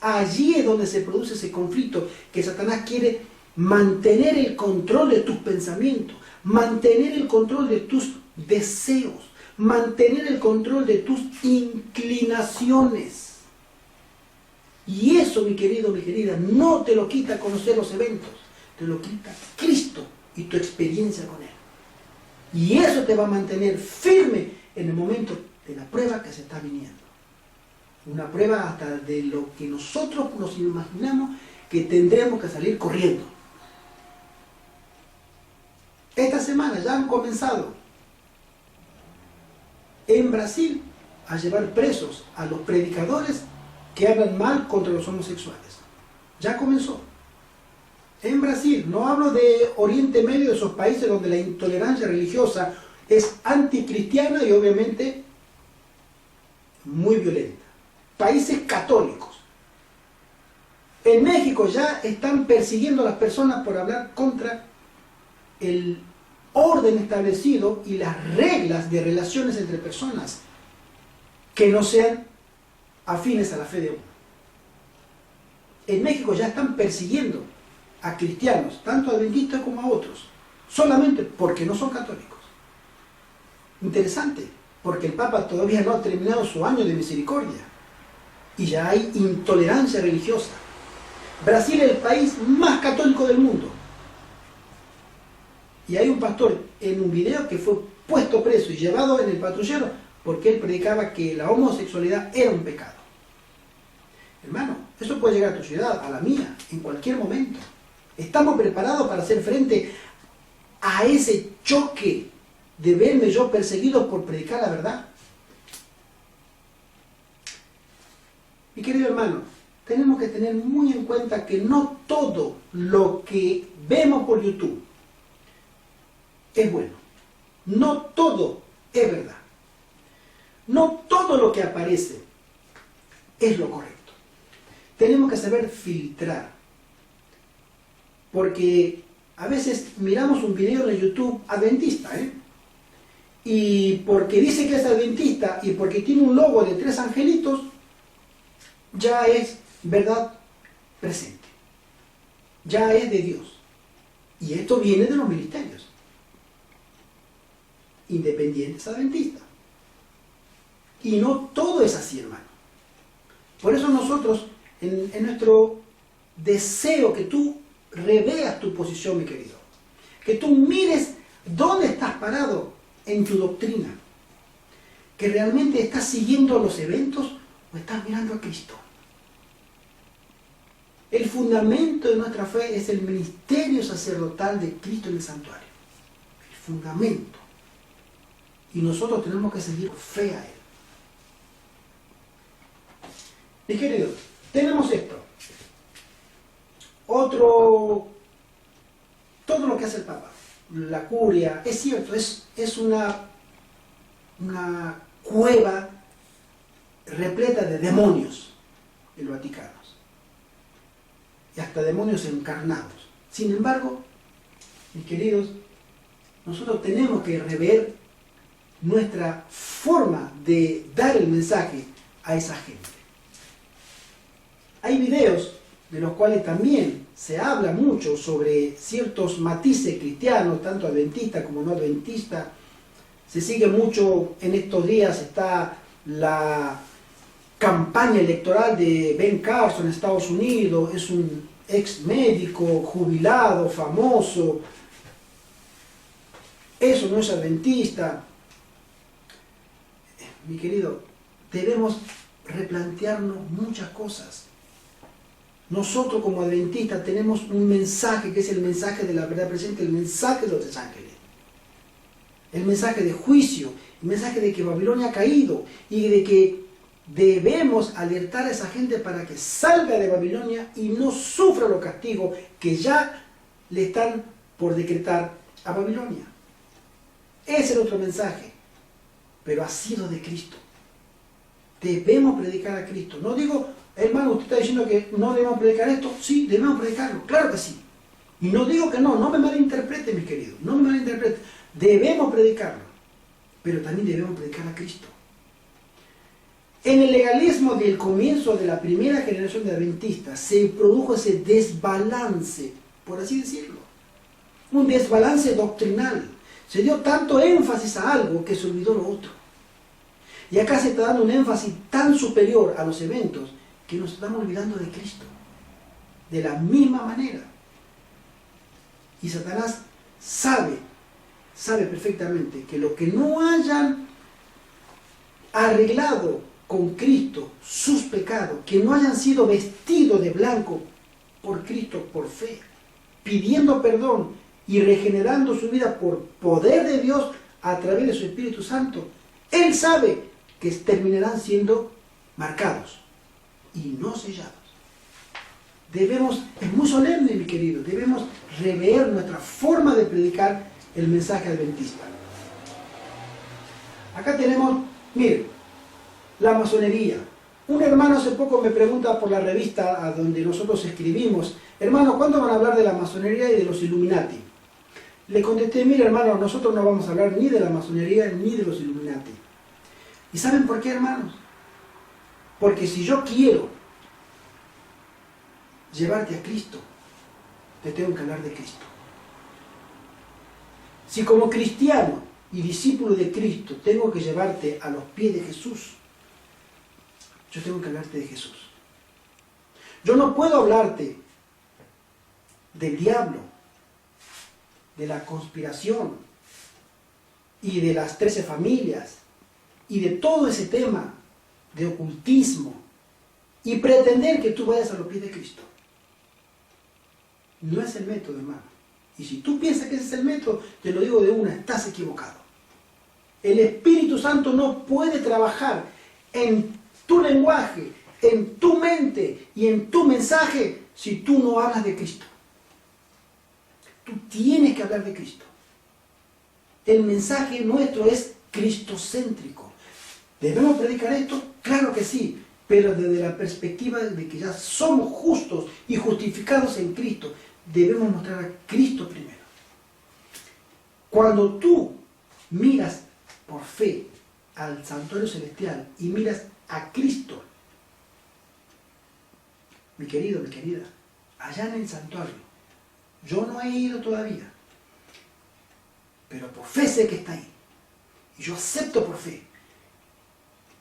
Allí es donde se produce ese conflicto que Satanás quiere mantener el control de tus pensamientos, mantener el control de tus deseos, mantener el control de tus inclinaciones. Y eso, mi querido, mi querida, no te lo quita conocer los eventos, te lo quita Cristo y tu experiencia con Él. Y eso te va a mantener firme en el momento de la prueba que se está viniendo. Una prueba hasta de lo que nosotros nos imaginamos que tendremos que salir corriendo. Esta semana ya han comenzado en Brasil a llevar presos a los predicadores que hablan mal contra los homosexuales. Ya comenzó. En Brasil, no hablo de Oriente Medio, de esos países donde la intolerancia religiosa es anticristiana y obviamente muy violenta. Países católicos. En México ya están persiguiendo a las personas por hablar contra el orden establecido y las reglas de relaciones entre personas que no sean afines a la fe de uno. En México ya están persiguiendo a cristianos, tanto adventistas como a otros, solamente porque no son católicos. Interesante, porque el Papa todavía no ha terminado su año de misericordia y ya hay intolerancia religiosa. Brasil es el país más católico del mundo. Y hay un pastor en un video que fue puesto preso y llevado en el patrullero porque él predicaba que la homosexualidad era un pecado. Hermano, eso puede llegar a tu ciudad, a la mía, en cualquier momento. ¿Estamos preparados para hacer frente a ese choque de verme yo perseguido por predicar la verdad? Mi querido hermano, tenemos que tener muy en cuenta que no todo lo que vemos por YouTube es bueno. No todo es verdad. No todo lo que aparece es lo correcto. Tenemos que saber filtrar. Porque a veces miramos un video en YouTube adventista, y porque dice que es adventista y porque tiene un logo de 3 angelitos, ya es verdad presente. Ya es de Dios. Y esto viene de los ministerios independientes adventistas. Y no todo es así, hermano. Por eso nosotros, en nuestro deseo que tú reveas tu posición, mi querido, que tú mires dónde estás parado en tu doctrina, que realmente estás siguiendo los eventos o estás mirando a Cristo. El fundamento de nuestra fe es el ministerio sacerdotal de Cristo en el santuario. El fundamento. Y nosotros tenemos que seguir fe a Él. Mis queridos, tenemos esto. Todo lo que hace el Papa, la curia, es cierto, es una cueva repleta de demonios, el Vaticano. Y hasta demonios encarnados. Sin embargo, mis queridos, nosotros tenemos que rever nuestra forma de dar el mensaje a esa gente. Hay videos de los cuales también se habla mucho sobre ciertos matices cristianos, tanto adventista como no adventista. Se sigue mucho, en estos días está la campaña electoral de Ben Carson en Estados Unidos, es un ex médico, jubilado, famoso. Eso no es adventista. Mi querido, debemos replantearnos muchas cosas. Nosotros como adventistas tenemos un mensaje que es el mensaje de la verdad presente, el mensaje de los 3 ángeles. El mensaje de juicio, el mensaje de que Babilonia ha caído y de que debemos alertar a esa gente para que salga de Babilonia y no sufra los castigos que ya le están por decretar a Babilonia. Ese es el otro mensaje, pero ha sido de Cristo. Debemos predicar a Cristo. No digo, hermano, usted está diciendo que no debemos predicar esto. Sí, debemos predicarlo, claro que sí. Y no digo que no me malinterprete, mis queridos, no me malinterprete. Debemos predicarlo, pero también debemos predicar a Cristo. En el legalismo del comienzo de la primera generación de adventistas se produjo ese desbalance, por así decirlo. Un desbalance doctrinal. Se dio tanto énfasis a algo que se olvidó lo otro. Y acá se está dando un énfasis tan superior a los eventos que nos estamos olvidando de Cristo. De la misma manera. Y Satanás sabe perfectamente que los que no hayan arreglado con Cristo sus pecados, que no hayan sido vestidos de blanco por Cristo, por fe, pidiendo perdón y regenerando su vida por poder de Dios a través de su Espíritu Santo, Él sabe que terminarán siendo marcados y no sellados. Es muy solemne, mi querido, debemos rever nuestra forma de predicar el mensaje adventista. Acá tenemos, miren, la masonería. Un hermano hace poco me pregunta por la revista a donde nosotros escribimos, hermano, ¿cuándo van a hablar de la masonería y de los Illuminati? Le contesté, mire hermano, nosotros no vamos a hablar ni de la masonería ni de los Illuminati. ¿Y saben por qué, hermanos? Porque si yo quiero llevarte a Cristo, te tengo que hablar de Cristo. Si como cristiano y discípulo de Cristo tengo que llevarte a los pies de Jesús, yo tengo que hablarte de Jesús. Yo no puedo hablarte del diablo, de la conspiración y de las 13 familias y de todo ese tema de ocultismo y pretender que tú vayas a los pies de Cristo. No es el método, hermano. Y si tú piensas que ese es el método, te lo digo de una, estás equivocado. El Espíritu Santo no puede trabajar en tu lenguaje, en tu mente y en tu mensaje si tú no hablas de Cristo. Tú tienes que hablar de Cristo. El mensaje nuestro es cristocéntrico. ¿Debemos predicar esto? Claro que sí, pero desde la perspectiva de que ya somos justos y justificados en Cristo, debemos mostrar a Cristo primero. Cuando tú miras por fe al santuario celestial y miras a Cristo, mi querido, mi querida, allá en el santuario, yo no he ido todavía, pero por fe sé que está ahí. Y yo acepto por fe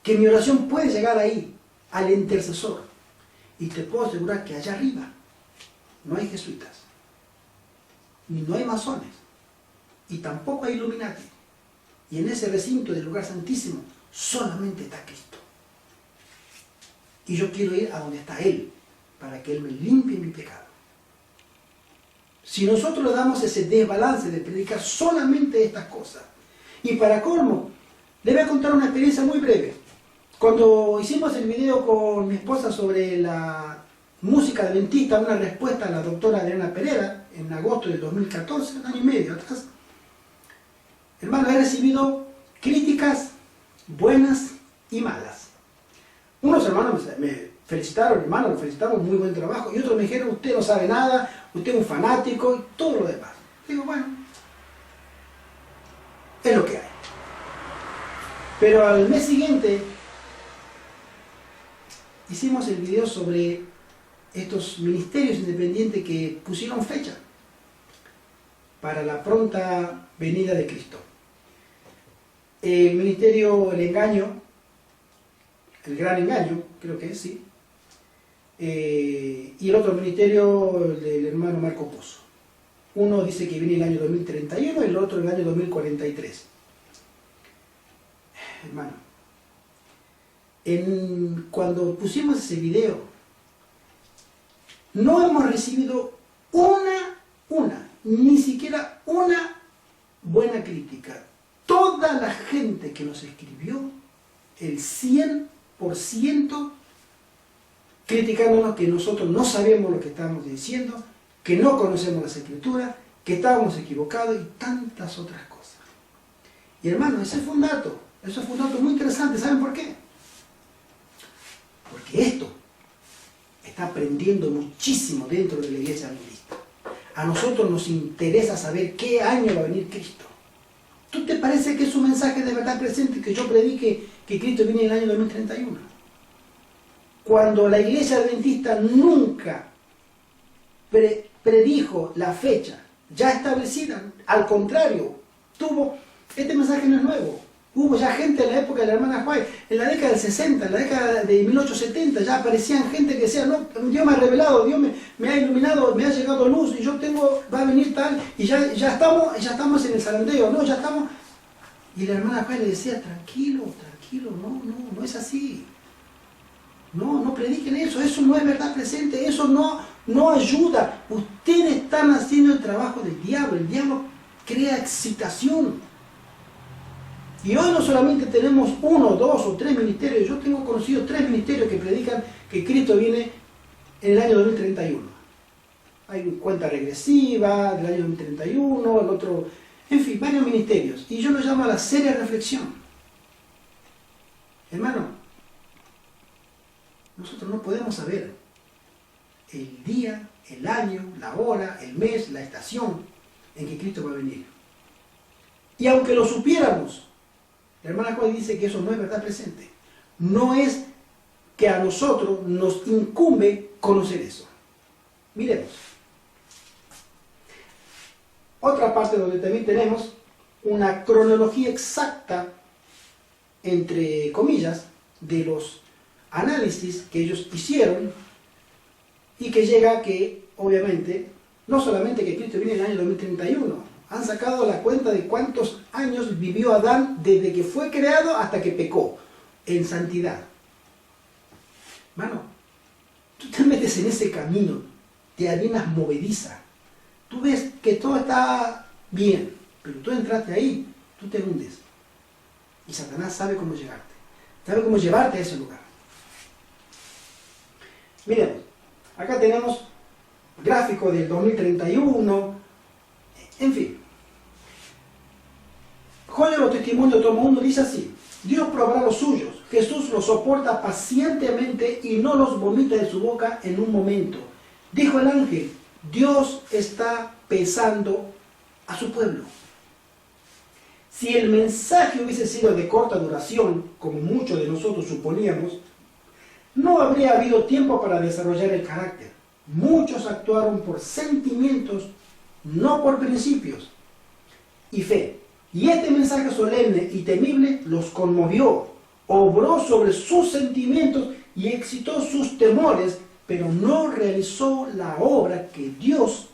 que mi oración puede llegar ahí, al intercesor. Y te puedo asegurar que allá arriba no hay jesuitas, ni no hay masones, y tampoco hay Illuminati. Y en ese recinto del lugar santísimo solamente está Cristo. Y yo quiero ir a donde está Él, para que Él me limpie mi pecado. Si nosotros le damos ese desbalance de predicar solamente estas cosas, y para colmo, le voy a contar una experiencia muy breve. Cuando hicimos el video con mi esposa sobre la música adventista, una respuesta a la doctora Adriana Pereira, en agosto del 2014, un año y medio atrás, hermano, he recibido críticas buenas y malas. Unos hermanos me felicitaron, hermano, me felicitaron, muy buen trabajo, y otros me dijeron, usted no sabe nada, usted es un fanático, y todo lo demás. Digo, bueno, es lo que hay. Pero al mes siguiente hicimos el video sobre estos ministerios independientes que pusieron fecha para la pronta venida de Cristo. El ministerio El Engaño, El Gran Engaño, creo que es, sí, y el otro ministerio del hermano Marco Pozo. Uno dice que viene el año 2031 y el otro el año 2043. Hermano, cuando pusimos ese video, no hemos recibido ni siquiera una buena crítica. Toda la gente que nos escribió, el 100% criticándonos que nosotros no sabemos lo que estamos diciendo, que no conocemos las Escrituras, que estábamos equivocados y tantas otras cosas. Y hermano, ese fue un dato muy interesante. ¿Saben por qué? Porque esto está aprendiendo muchísimo dentro de la iglesia adventista. A nosotros nos interesa saber qué año va a venir Cristo. ¿Tú te parece que es un mensaje de verdad presente que yo predique que Cristo viene en el año 2031? Cuando la iglesia adventista nunca predijo la fecha ya establecida, al contrario, este mensaje no es nuevo. Hubo ya gente en la época de la hermana White, en la década del 60, en la década de 1870, ya aparecían gente que decía, no, Dios me ha revelado, Dios me ha iluminado, me ha llegado luz, y va a venir tal, y ya estamos en el zarandeo, no, ya estamos. Y la hermana White le decía, tranquilo, no es así. No prediquen eso no es verdad presente, eso no ayuda. Ustedes están haciendo el trabajo del diablo, el diablo crea excitación. Y hoy no solamente tenemos 1, 2 o 3 ministerios, yo tengo conocido 3 ministerios que predican que Cristo viene en el año 2031. Hay una cuenta regresiva del año 2031, el otro, en fin, varios ministerios. Y yo lo llamo a la seria reflexión. Hermano, nosotros no podemos saber el día, el año, la hora, el mes, la estación en que Cristo va a venir. Y aunque lo supiéramos, la hermana Juan dice que eso no es verdad presente. No es que a nosotros nos incumbe conocer eso. Miremos. Otra parte donde también tenemos una cronología exacta, entre comillas, de los análisis que ellos hicieron y que llega a que, obviamente, no solamente que Cristo viene en el año 2031, han sacado la cuenta de cuántos años vivió Adán desde que fue creado hasta que pecó, en santidad. Mano, tú te metes en ese camino de arenas movedizas. Tú ves que todo está bien, pero tú entraste ahí, tú te hundes. Y Satanás sabe cómo llegarte, sabe cómo llevarte a ese lugar. Miremos, acá tenemos gráfico del 2031, en fin. Joya los testimonios de todo el mundo dice así: Dios probará los suyos, Jesús los soporta pacientemente y no los vomita de su boca en un momento. Dijo el ángel, Dios está pesando a su pueblo. Si el mensaje hubiese sido de corta duración, como muchos de nosotros suponíamos, no habría habido tiempo para desarrollar el carácter. Muchos actuaron por sentimientos, no por principios y fe. Y este mensaje solemne y temible los conmovió, obró sobre sus sentimientos y excitó sus temores, pero no realizó la obra que Dios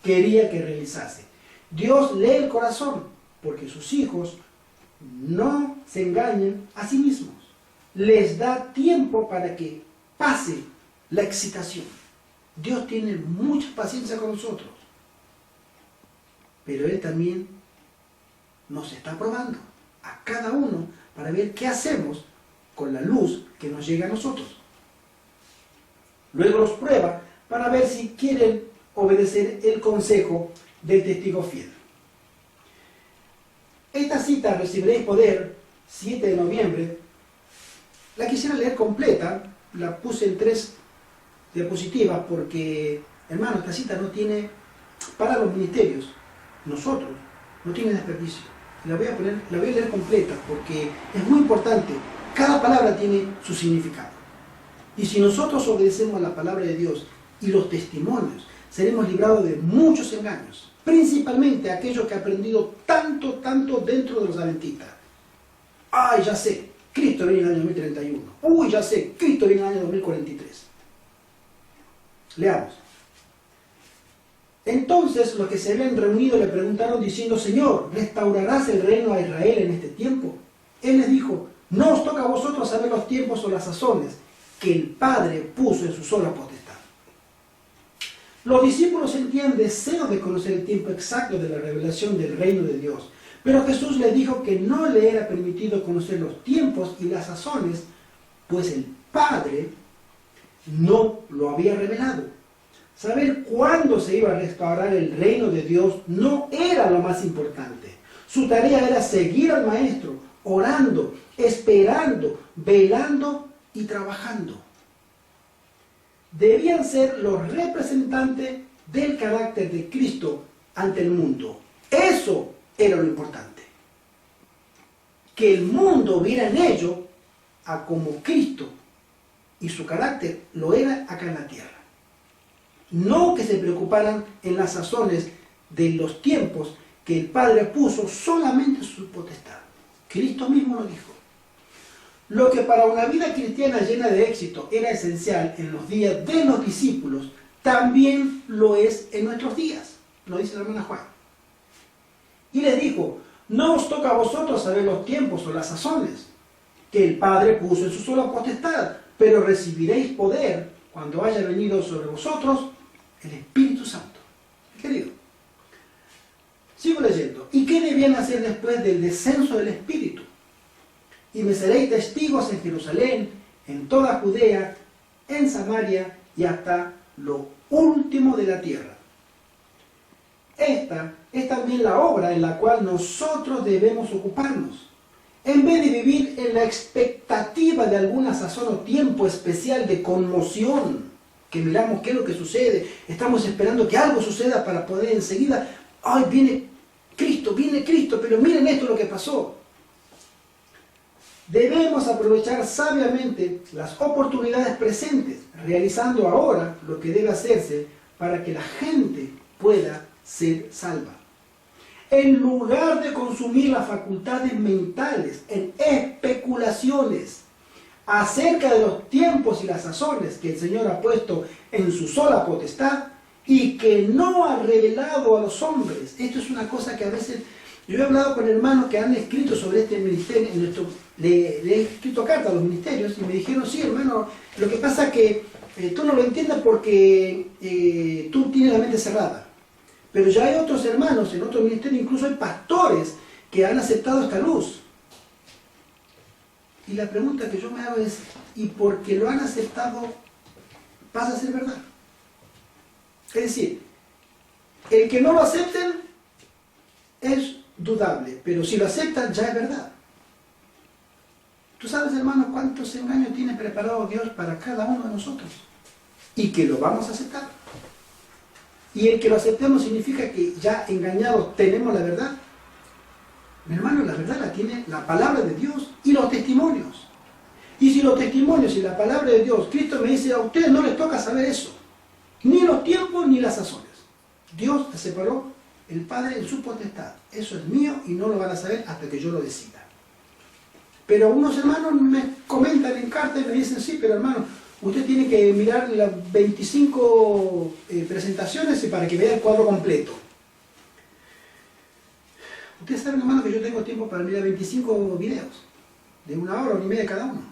quería que realizase. Dios lee el corazón, porque sus hijos no se engañan a sí mismos. Les da tiempo para que pase la excitación. Dios tiene mucha paciencia con nosotros, pero Él también nos está probando a cada uno para ver qué hacemos con la luz que nos llega a nosotros. Luego los prueba para ver si quieren obedecer el consejo del testigo fiel. Esta cita, recibiréis poder, 7 de noviembre, la quisiera leer completa, la puse en 3 diapositivas porque, hermano, esta cita no tiene, para los ministerios, nosotros, no tiene desperdicio. La voy a leer completa porque es muy importante, cada palabra tiene su significado. Y si nosotros obedecemos a la palabra de Dios y los testimonios, seremos librados de muchos engaños, principalmente aquellos que han aprendido tanto dentro de los adventistas. ¡Ay, ya sé! Cristo viene en el año 2031. ¡Uy, ya sé! Cristo viene en el año 2043. Leamos. Entonces los que se habían reunido le preguntaron diciendo, Señor, ¿restaurarás el reino a Israel en este tiempo? Él les dijo, no os toca a vosotros saber los tiempos o las sazones que el Padre puso en su sola potestad. Los discípulos sentían deseo de conocer el tiempo exacto de la revelación del reino de Dios, pero Jesús les dijo que no le era permitido conocer los tiempos y las sazones, pues el Padre no lo había revelado. Saber cuándo se iba a restaurar el reino de Dios no era lo más importante. Su tarea era seguir al Maestro, orando, esperando, velando y trabajando. Debían ser los representantes del carácter de Cristo ante el mundo. Eso era lo importante. Que el mundo viera en ello a como Cristo y su carácter lo era acá en la tierra. No que se preocuparan en las sazones de los tiempos que el Padre puso solamente en su potestad. Cristo mismo lo dijo. Lo que para una vida cristiana llena de éxito era esencial en los días de los discípulos, también lo es en nuestros días, lo dice la hermana Juan. Y les dijo, no os toca a vosotros saber los tiempos o las sazones que el Padre puso en su sola potestad, pero recibiréis poder cuando haya venido sobre vosotros el Espíritu Santo. Querido, sigo leyendo. ¿Y qué debían hacer después del descenso del Espíritu? Y me seréis testigos en Jerusalén, en toda Judea, en Samaria y hasta lo último de la tierra. Esta es también la obra en la cual nosotros debemos ocuparnos. En vez de vivir en la expectativa de alguna sazón o tiempo especial de conmoción, que miramos qué es lo que sucede, estamos esperando que algo suceda para poder enseguida, ¡ay, viene Cristo, pero miren esto lo que pasó! Debemos aprovechar sabiamente las oportunidades presentes, realizando ahora lo que debe hacerse para que la gente pueda ser salva. En lugar de consumir las facultades mentales en especulaciones acerca de los tiempos y las sazones que el Señor ha puesto en su sola potestad, y que no ha revelado a los hombres. Esto es una cosa que a veces, yo he hablado con hermanos que han escrito sobre este ministerio, le he escrito cartas a los ministerios y me dijeron, sí hermano, lo que pasa es que tú no lo entiendes porque tú tienes la mente cerrada. Pero ya hay otros hermanos en otros ministerios, incluso hay pastores que han aceptado esta luz. Y la pregunta que yo me hago es, ¿y porque lo han aceptado pasa a ser verdad? Es decir, el que no lo acepten es dudable, pero si lo aceptan ya es verdad. ¿Tú sabes, hermano, cuántos engaños tiene preparado Dios para cada uno de nosotros? Y que lo vamos a aceptar. Y el que lo aceptemos significa que ya engañados tenemos la verdad. Mi hermano, la verdad la tiene la palabra de Dios y los testimonios. Y si los testimonios y la palabra de Dios, Cristo me dice, a ustedes no les toca saber eso. Ni los tiempos ni las sazones. Dios separó el Padre en su potestad. Eso es mío y no lo van a saber hasta que yo lo decida. Pero unos hermanos me comentan en carta y me dicen, sí, pero hermano, usted tiene que mirar las 25 presentaciones para que vea el cuadro completo. Ustedes saben, hermano, que yo tengo tiempo para mirar 25 videos, de 1 hora y media cada uno,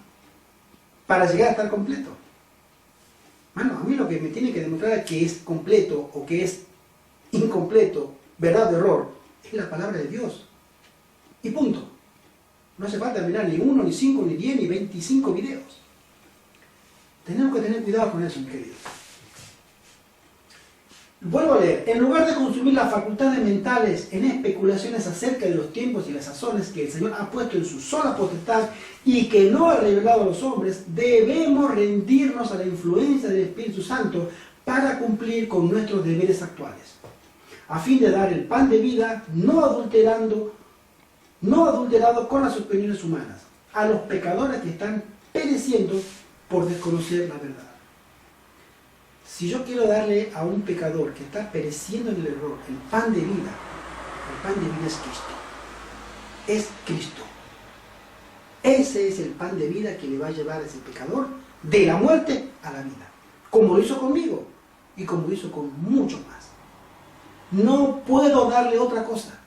para llegar a estar completo. Hermano, a mí lo que me tiene que demostrar que es completo o que es incompleto, verdad o error, es la palabra de Dios. Y punto. No hace falta mirar ni 1, ni 5, ni 10, ni 25 videos. Tenemos que tener cuidado con eso, mi querido. Vuelvo a leer. En lugar de consumir las facultades mentales en especulaciones acerca de los tiempos y las sazones que el Señor ha puesto en su sola potestad y que no ha revelado a los hombres, debemos rendirnos a la influencia del Espíritu Santo para cumplir con nuestros deberes actuales, a fin de dar el pan de vida no adulterado con las opiniones humanas, a los pecadores que están pereciendo por desconocer la verdad. Si yo quiero darle a un pecador que está pereciendo en el error el pan de vida es Cristo. Es Cristo. Ese es el pan de vida que le va a llevar a ese pecador de la muerte a la vida. Como lo hizo conmigo y como lo hizo con muchos más. No puedo darle otra cosa.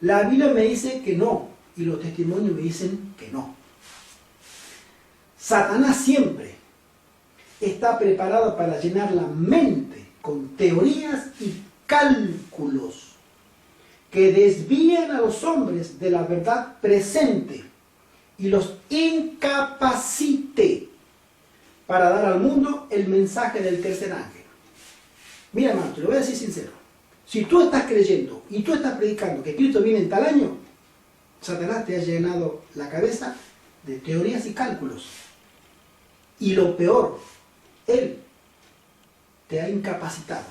La Biblia me dice que no y los testimonios me dicen que no. Satanás siempre está preparado para llenar la mente con teorías y cálculos que desvían a los hombres de la verdad presente y los incapacite para dar al mundo el mensaje del tercer ángel. Mira, hermano, te lo voy a decir sincero. Si tú estás creyendo y tú estás predicando que Cristo viene en tal año, Satanás te ha llenado la cabeza de teorías y cálculos. Y lo peor, él te ha incapacitado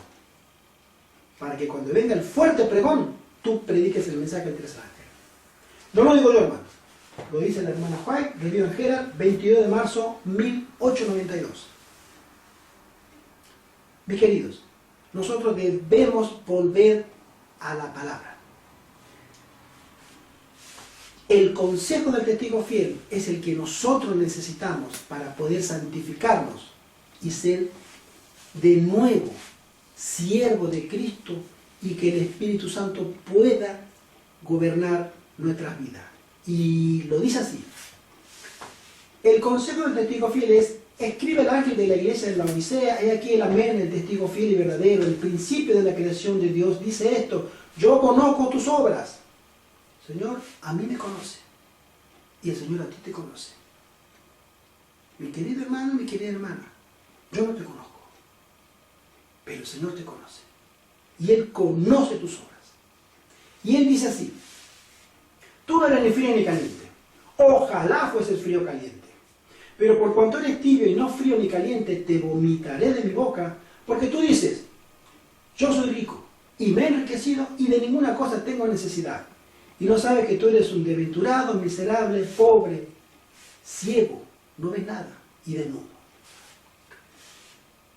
para que cuando venga el fuerte pregón, tú prediques el mensaje del tercer ángel. No lo digo yo, hermano. Lo dice la hermana White, Review and Herald, 22 de marzo 1892. Mis queridos, nosotros debemos volver a la palabra. El consejo del testigo fiel es el que nosotros necesitamos para poder santificarnos y ser de nuevo siervo de Cristo y que el Espíritu Santo pueda gobernar nuestras vidas. Y lo dice así. El consejo del testigo fiel es: escribe el ángel de la iglesia de la Odisea, he aquí el amén, el testigo fiel y verdadero, el principio de la creación de Dios, dice esto: yo conozco tus obras. Señor, a mí me conoce y el Señor a ti te conoce. Mi querido hermano, mi querida hermana, yo no te conozco, pero el Señor te conoce y Él conoce tus obras. Y Él dice así: tú no eres ni frío ni caliente, ojalá fueses frío o caliente, pero por cuanto eres tibio y no frío ni caliente, te vomitaré de mi boca, porque tú dices: yo soy rico y me he enriquecido y de ninguna cosa tengo necesidad. Y no sabes que tú eres un desventurado, miserable, pobre, ciego, no ves nada y desnudo.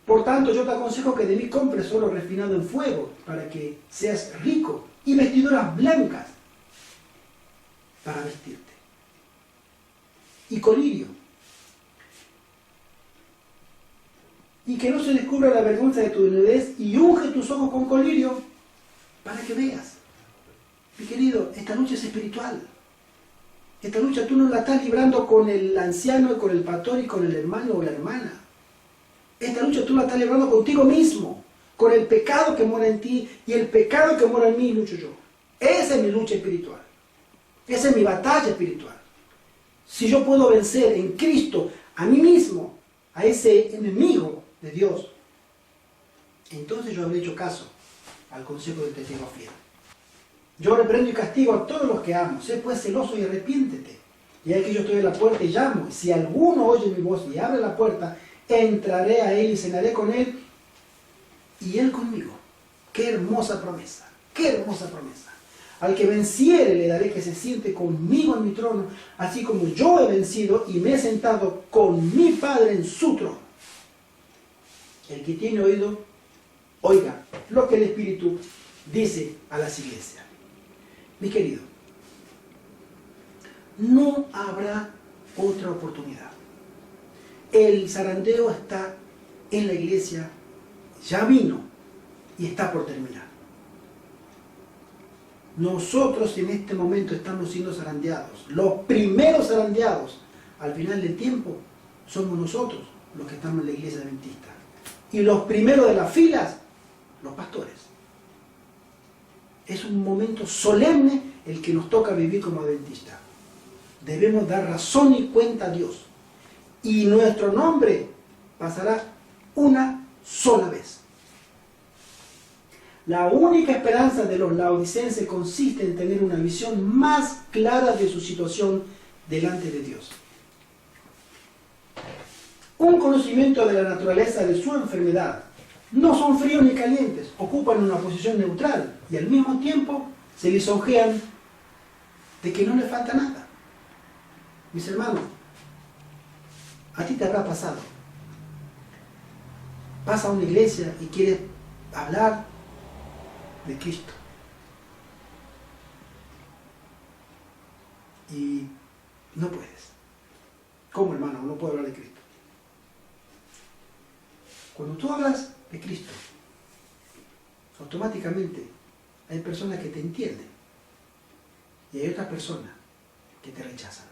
Por tanto, yo te aconsejo que de mí compres oro refinado en fuego, para que seas rico, y vestiduras blancas para vestirte, y colirio, y que no se descubra la vergüenza de tu desnudez, y unge tus ojos con colirio para que veas. Mi querido, esta lucha es espiritual. Esta lucha tú no la estás librando con el anciano, con el pastor y con el hermano o la hermana. Esta lucha tú la estás librando contigo mismo, con el pecado que mora en ti, y el pecado que mora en mí lucho yo. Esa es mi lucha espiritual. Esa es mi batalla espiritual. Si yo puedo vencer en Cristo a mí mismo, a ese enemigo de Dios, entonces yo habré hecho caso al consejo del testigo fiel. Yo reprendo y castigo a todos los que amo. Sé pues celoso y arrepiéntete. Y aquí yo estoy en la puerta y llamo. Y si alguno oye mi voz y abre la puerta, entraré a él y cenaré con él y él conmigo. ¡Qué hermosa promesa! ¡Qué hermosa promesa! Al que venciere le daré que se siente conmigo en mi trono, así como yo he vencido y me he sentado con mi Padre en su trono. El que tiene oído, oiga lo que el Espíritu dice a las iglesias. Mi querido, no habrá otra oportunidad. El zarandeo está en la iglesia, ya vino y está por terminar. Nosotros en este momento estamos siendo zarandeados. Los primeros zarandeados al final del tiempo somos nosotros los que estamos en la iglesia adventista. Y los primeros de las filas, los pastores. Es un momento solemne el que nos toca vivir como adventistas. Debemos dar razón y cuenta a Dios. Y nuestro nombre pasará una sola vez. La única esperanza de los laodicenses consiste en tener una visión más clara de su situación delante de Dios. Un conocimiento de la naturaleza de su enfermedad. No son fríos ni calientes, ocupan una posición neutral y al mismo tiempo se lisonjean de que no les falta nada. Mis hermanos, a ti te habrá pasado. Vas a una iglesia y quieres hablar de Cristo. Y no puedes. ¿Cómo, hermano? No puedo hablar de Cristo. Cuando tú hablas de Cristo, automáticamente hay personas que te entienden y hay otras personas que te rechazan.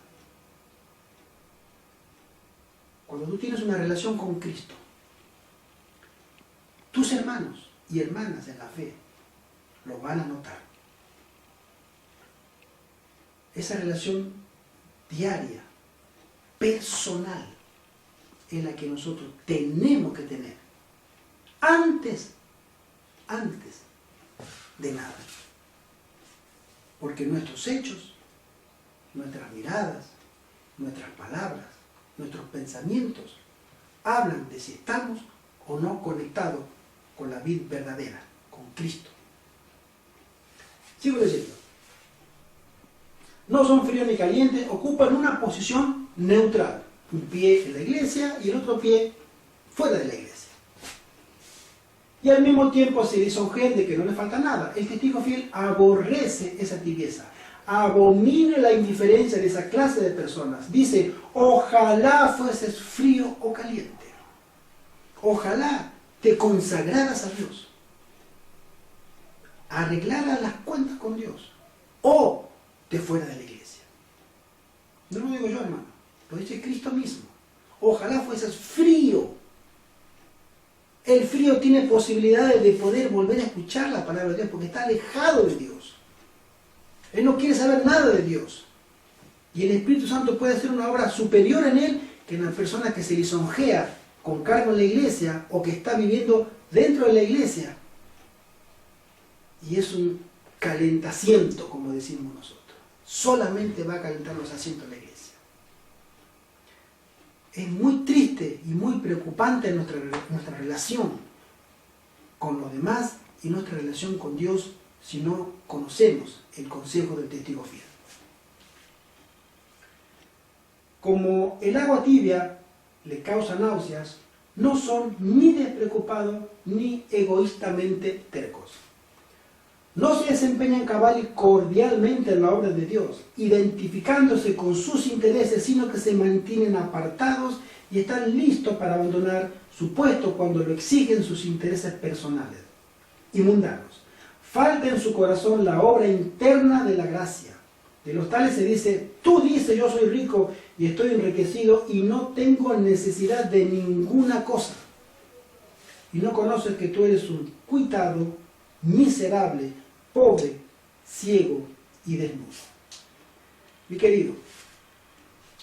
Cuando tú tienes una relación con Cristo, tus hermanos y hermanas en la fe lo van a notar. Esa relación diaria, personal, es la que nosotros tenemos que tener antes de nada. Porque nuestros hechos, nuestras miradas, nuestras palabras, nuestros pensamientos hablan de si estamos o no conectados con la vida verdadera, con Cristo. Sigo leyendo. No son fríos ni calientes, ocupan una posición neutral. Un pie en la iglesia y el otro pie fuera de la iglesia. Y al mismo tiempo se lisonjean de que no le falta nada. El testigo fiel aborrece esa tibieza, abomina la indiferencia de esa clase de personas. Dice, ojalá fueses frío o caliente. Ojalá te consagraras a Dios, arreglaras las cuentas con Dios, o te fuera de la iglesia. No lo digo yo, hermano, lo dice Cristo mismo. Ojalá fueses frío. El frío tiene posibilidades de poder volver a escuchar la palabra de Dios porque está alejado de Dios. Él no quiere saber nada de Dios. Y el Espíritu Santo puede hacer una obra superior en él que en la persona que se lisonjea con cargo en la iglesia o que está viviendo dentro de la iglesia. Y es un calentamiento, como decimos nosotros. Solamente va a calentar los asientos de la iglesia. Es muy triste y muy preocupante nuestra relación con los demás y nuestra relación con Dios si no conocemos el consejo del testigo fiel. Como el agua tibia le causa náuseas, no son ni despreocupados ni egoístamente tercos. No se desempeñan cabal y cordialmente en la obra de Dios, identificándose con sus intereses, sino que se mantienen apartados y están listos para abandonar su puesto cuando lo exigen sus intereses personales y mundanos. Falta en su corazón la obra interna de la gracia. De los tales se dice: tú dices, yo soy rico y estoy enriquecido y no tengo necesidad de ninguna cosa. Y no conoces que tú eres un cuitado, miserable, pobre, ciego y desnudo. Mi querido,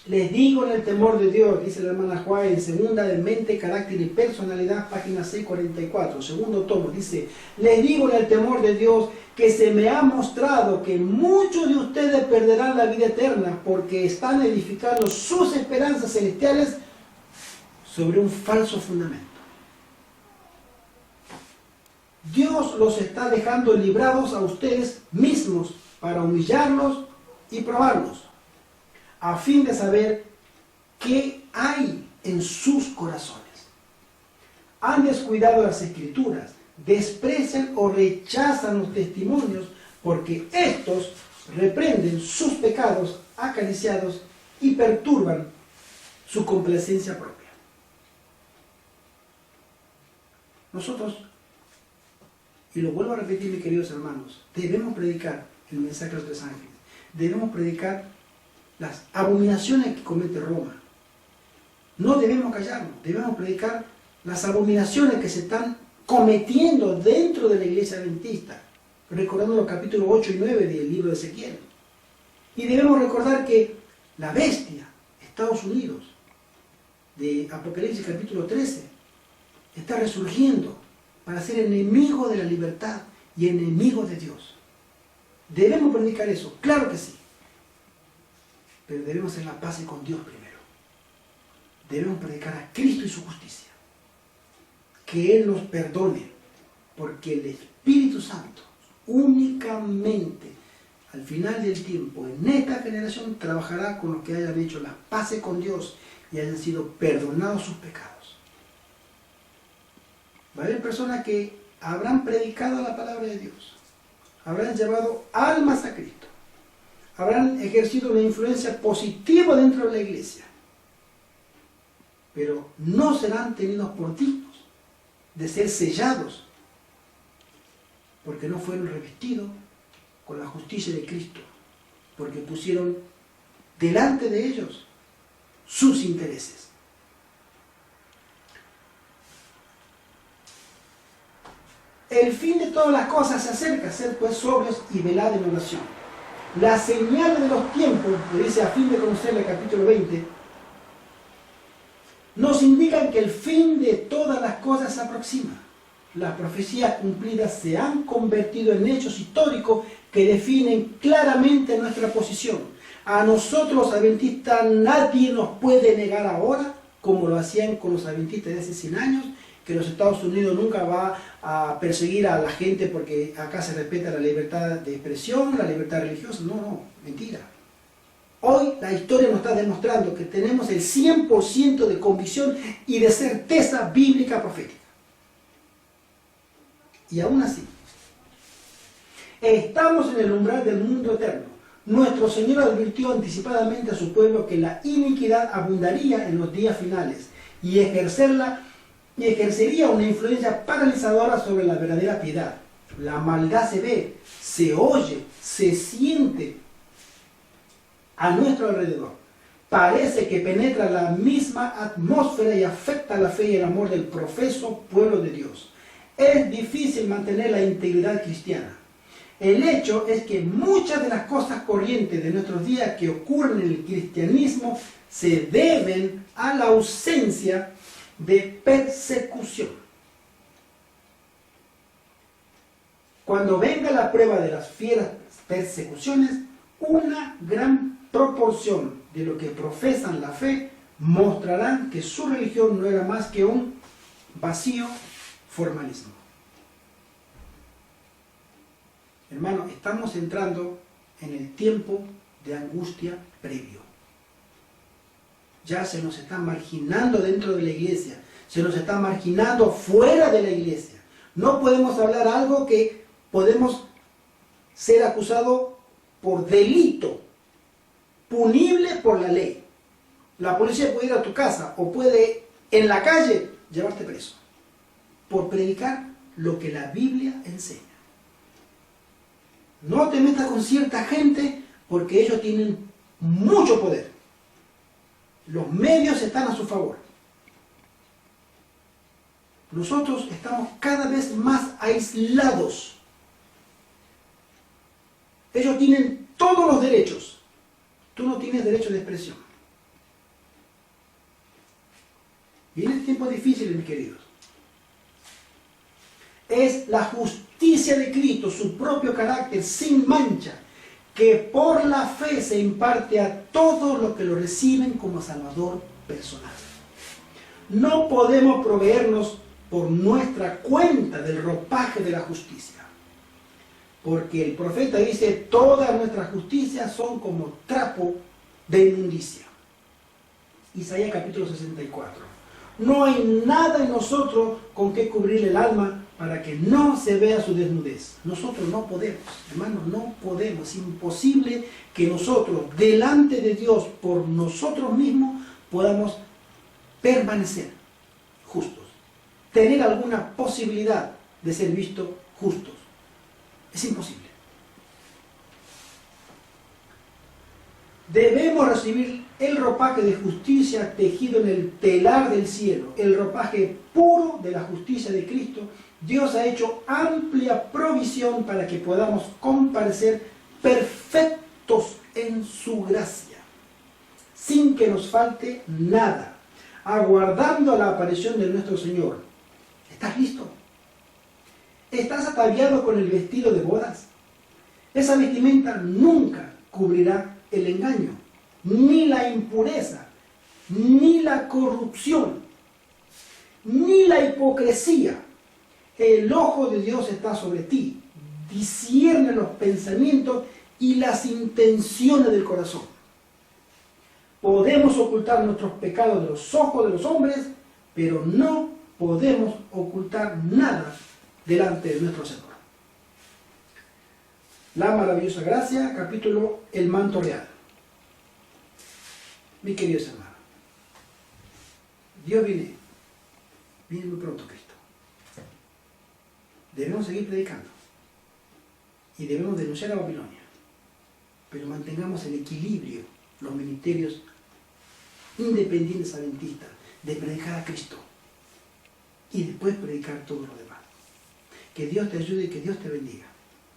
les digo en el temor de Dios, dice la hermana Juá en segunda de Mente, Carácter y Personalidad, página 644, segundo tomo, dice: les digo en el temor de Dios que se me ha mostrado que muchos de ustedes perderán la vida eterna porque están edificando sus esperanzas celestiales sobre un falso fundamento. Dios los está dejando librados a ustedes mismos para humillarlos y probarlos, a fin de saber qué hay en sus corazones. Han descuidado las Escrituras, desprecian o rechazan los testimonios, porque estos reprenden sus pecados acariciados y perturban su complacencia propia. Nosotros, y lo vuelvo a repetir, mis queridos hermanos, debemos predicar el mensaje de los tres ángeles. Debemos predicar las abominaciones que comete Roma. No debemos callarnos, debemos predicar las abominaciones que se están cometiendo dentro de la iglesia adventista, recordando los capítulos 8 y 9 del libro de Ezequiel. Y debemos recordar que la bestia, Estados Unidos, de Apocalipsis capítulo 13, está resurgiendo para ser enemigo de la libertad y enemigo de Dios. ¿Debemos predicar eso? Claro que sí. Pero debemos hacer la paz con Dios primero. Debemos predicar a Cristo y su justicia. Que Él nos perdone, porque el Espíritu Santo únicamente al final del tiempo, en esta generación, trabajará con los que hayan hecho las paces con Dios y hayan sido perdonados sus pecados. Va a haber personas que habrán predicado la palabra de Dios, habrán llevado almas a Cristo, habrán ejercido una influencia positiva dentro de la iglesia, pero no serán tenidos por dignos de ser sellados, porque no fueron revestidos con la justicia de Cristo, porque pusieron delante de ellos sus intereses. El fin de todas las cosas se acerca, ser pues sobrios y velad en oración. La señal de los tiempos, que dice a fin de conocer el capítulo 20, nos indican que el fin de todas las cosas se aproxima. Las profecías cumplidas se han convertido en hechos históricos que definen claramente nuestra posición. A nosotros los adventistas nadie nos puede negar ahora, como lo hacían con los adventistas de hace 100 años, que los Estados Unidos nunca va a perseguir a la gente porque acá se respeta la libertad de expresión, la libertad religiosa. No, mentira. Hoy la historia nos está demostrando que tenemos el 100% de convicción y de certeza bíblica profética. Y aún así, estamos en el umbral del mundo eterno. Nuestro Señor advirtió anticipadamente a su pueblo que la iniquidad abundaría en los días finales y ejercería una influencia paralizadora sobre la verdadera piedad. La maldad se ve, se oye, se siente a nuestro alrededor. Parece que penetra la misma atmósfera y afecta la fe y el amor del profeso pueblo de Dios. Es difícil mantener la integridad cristiana. El hecho es que muchas de las cosas corrientes de nuestros días que ocurren en el cristianismo se deben a la ausencia de persecución. Cuando venga la prueba de las fieras persecuciones, una gran proporción de los que profesan la fe mostrarán que su religión no era más que un vacío formalismo. Hermano, estamos entrando en el tiempo de angustia previo. Ya se nos está marginando dentro de la iglesia, se nos está marginando fuera de la iglesia. No podemos hablar algo que podemos ser acusados por delito, punible por la ley. La policía puede ir a tu casa o puede en la calle llevarte preso por predicar lo que la Biblia enseña. No te metas con cierta gente porque ellos tienen mucho poder. Los medios están a su favor. Nosotros estamos cada vez más aislados. Ellos tienen todos los derechos. Tú no tienes derecho de expresión. Vienen tiempos difíciles, mis queridos. Es la justicia de Cristo, su propio carácter sin mancha, que por la fe se imparte a todos los que lo reciben como Salvador personal. No podemos proveernos por nuestra cuenta del ropaje de la justicia, porque el profeta dice: todas nuestras justicias son como trapo de inmundicia. Isaías capítulo 64. No hay nada en nosotros con que cubrir el alma para que no se vea su desnudez. Nosotros no podemos, hermanos, no podemos. Es imposible que nosotros, delante de Dios, por nosotros mismos, podamos permanecer justos. Tener alguna posibilidad de ser vistos justos. Es imposible. Debemos recibir el ropaje de justicia tejido en el telar del cielo, el ropaje puro de la justicia de Cristo. Dios ha hecho amplia provisión para que podamos comparecer perfectos en su gracia, sin que nos falte nada, aguardando la aparición de nuestro Señor. ¿Estás listo? ¿Estás ataviado con el vestido de bodas? Esa vestimenta nunca cubrirá el engaño, ni la impureza, ni la corrupción, ni la hipocresía. El ojo de Dios está sobre ti, discierne los pensamientos y las intenciones del corazón. Podemos ocultar nuestros pecados de los ojos de los hombres, pero no podemos ocultar nada delante de nuestro Señor. La maravillosa gracia, capítulo El manto real. Mi queridos hermanos, Dios viene muy pronto, Cristo. Debemos seguir predicando y debemos denunciar a Babilonia, pero mantengamos el equilibrio, los ministerios independientes adventistas, de predicar a Cristo y después predicar todo lo demás. Que Dios te ayude y que Dios te bendiga.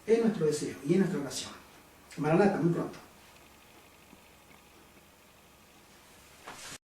Es nuestro deseo y es nuestra oración. Maranata, muy pronto.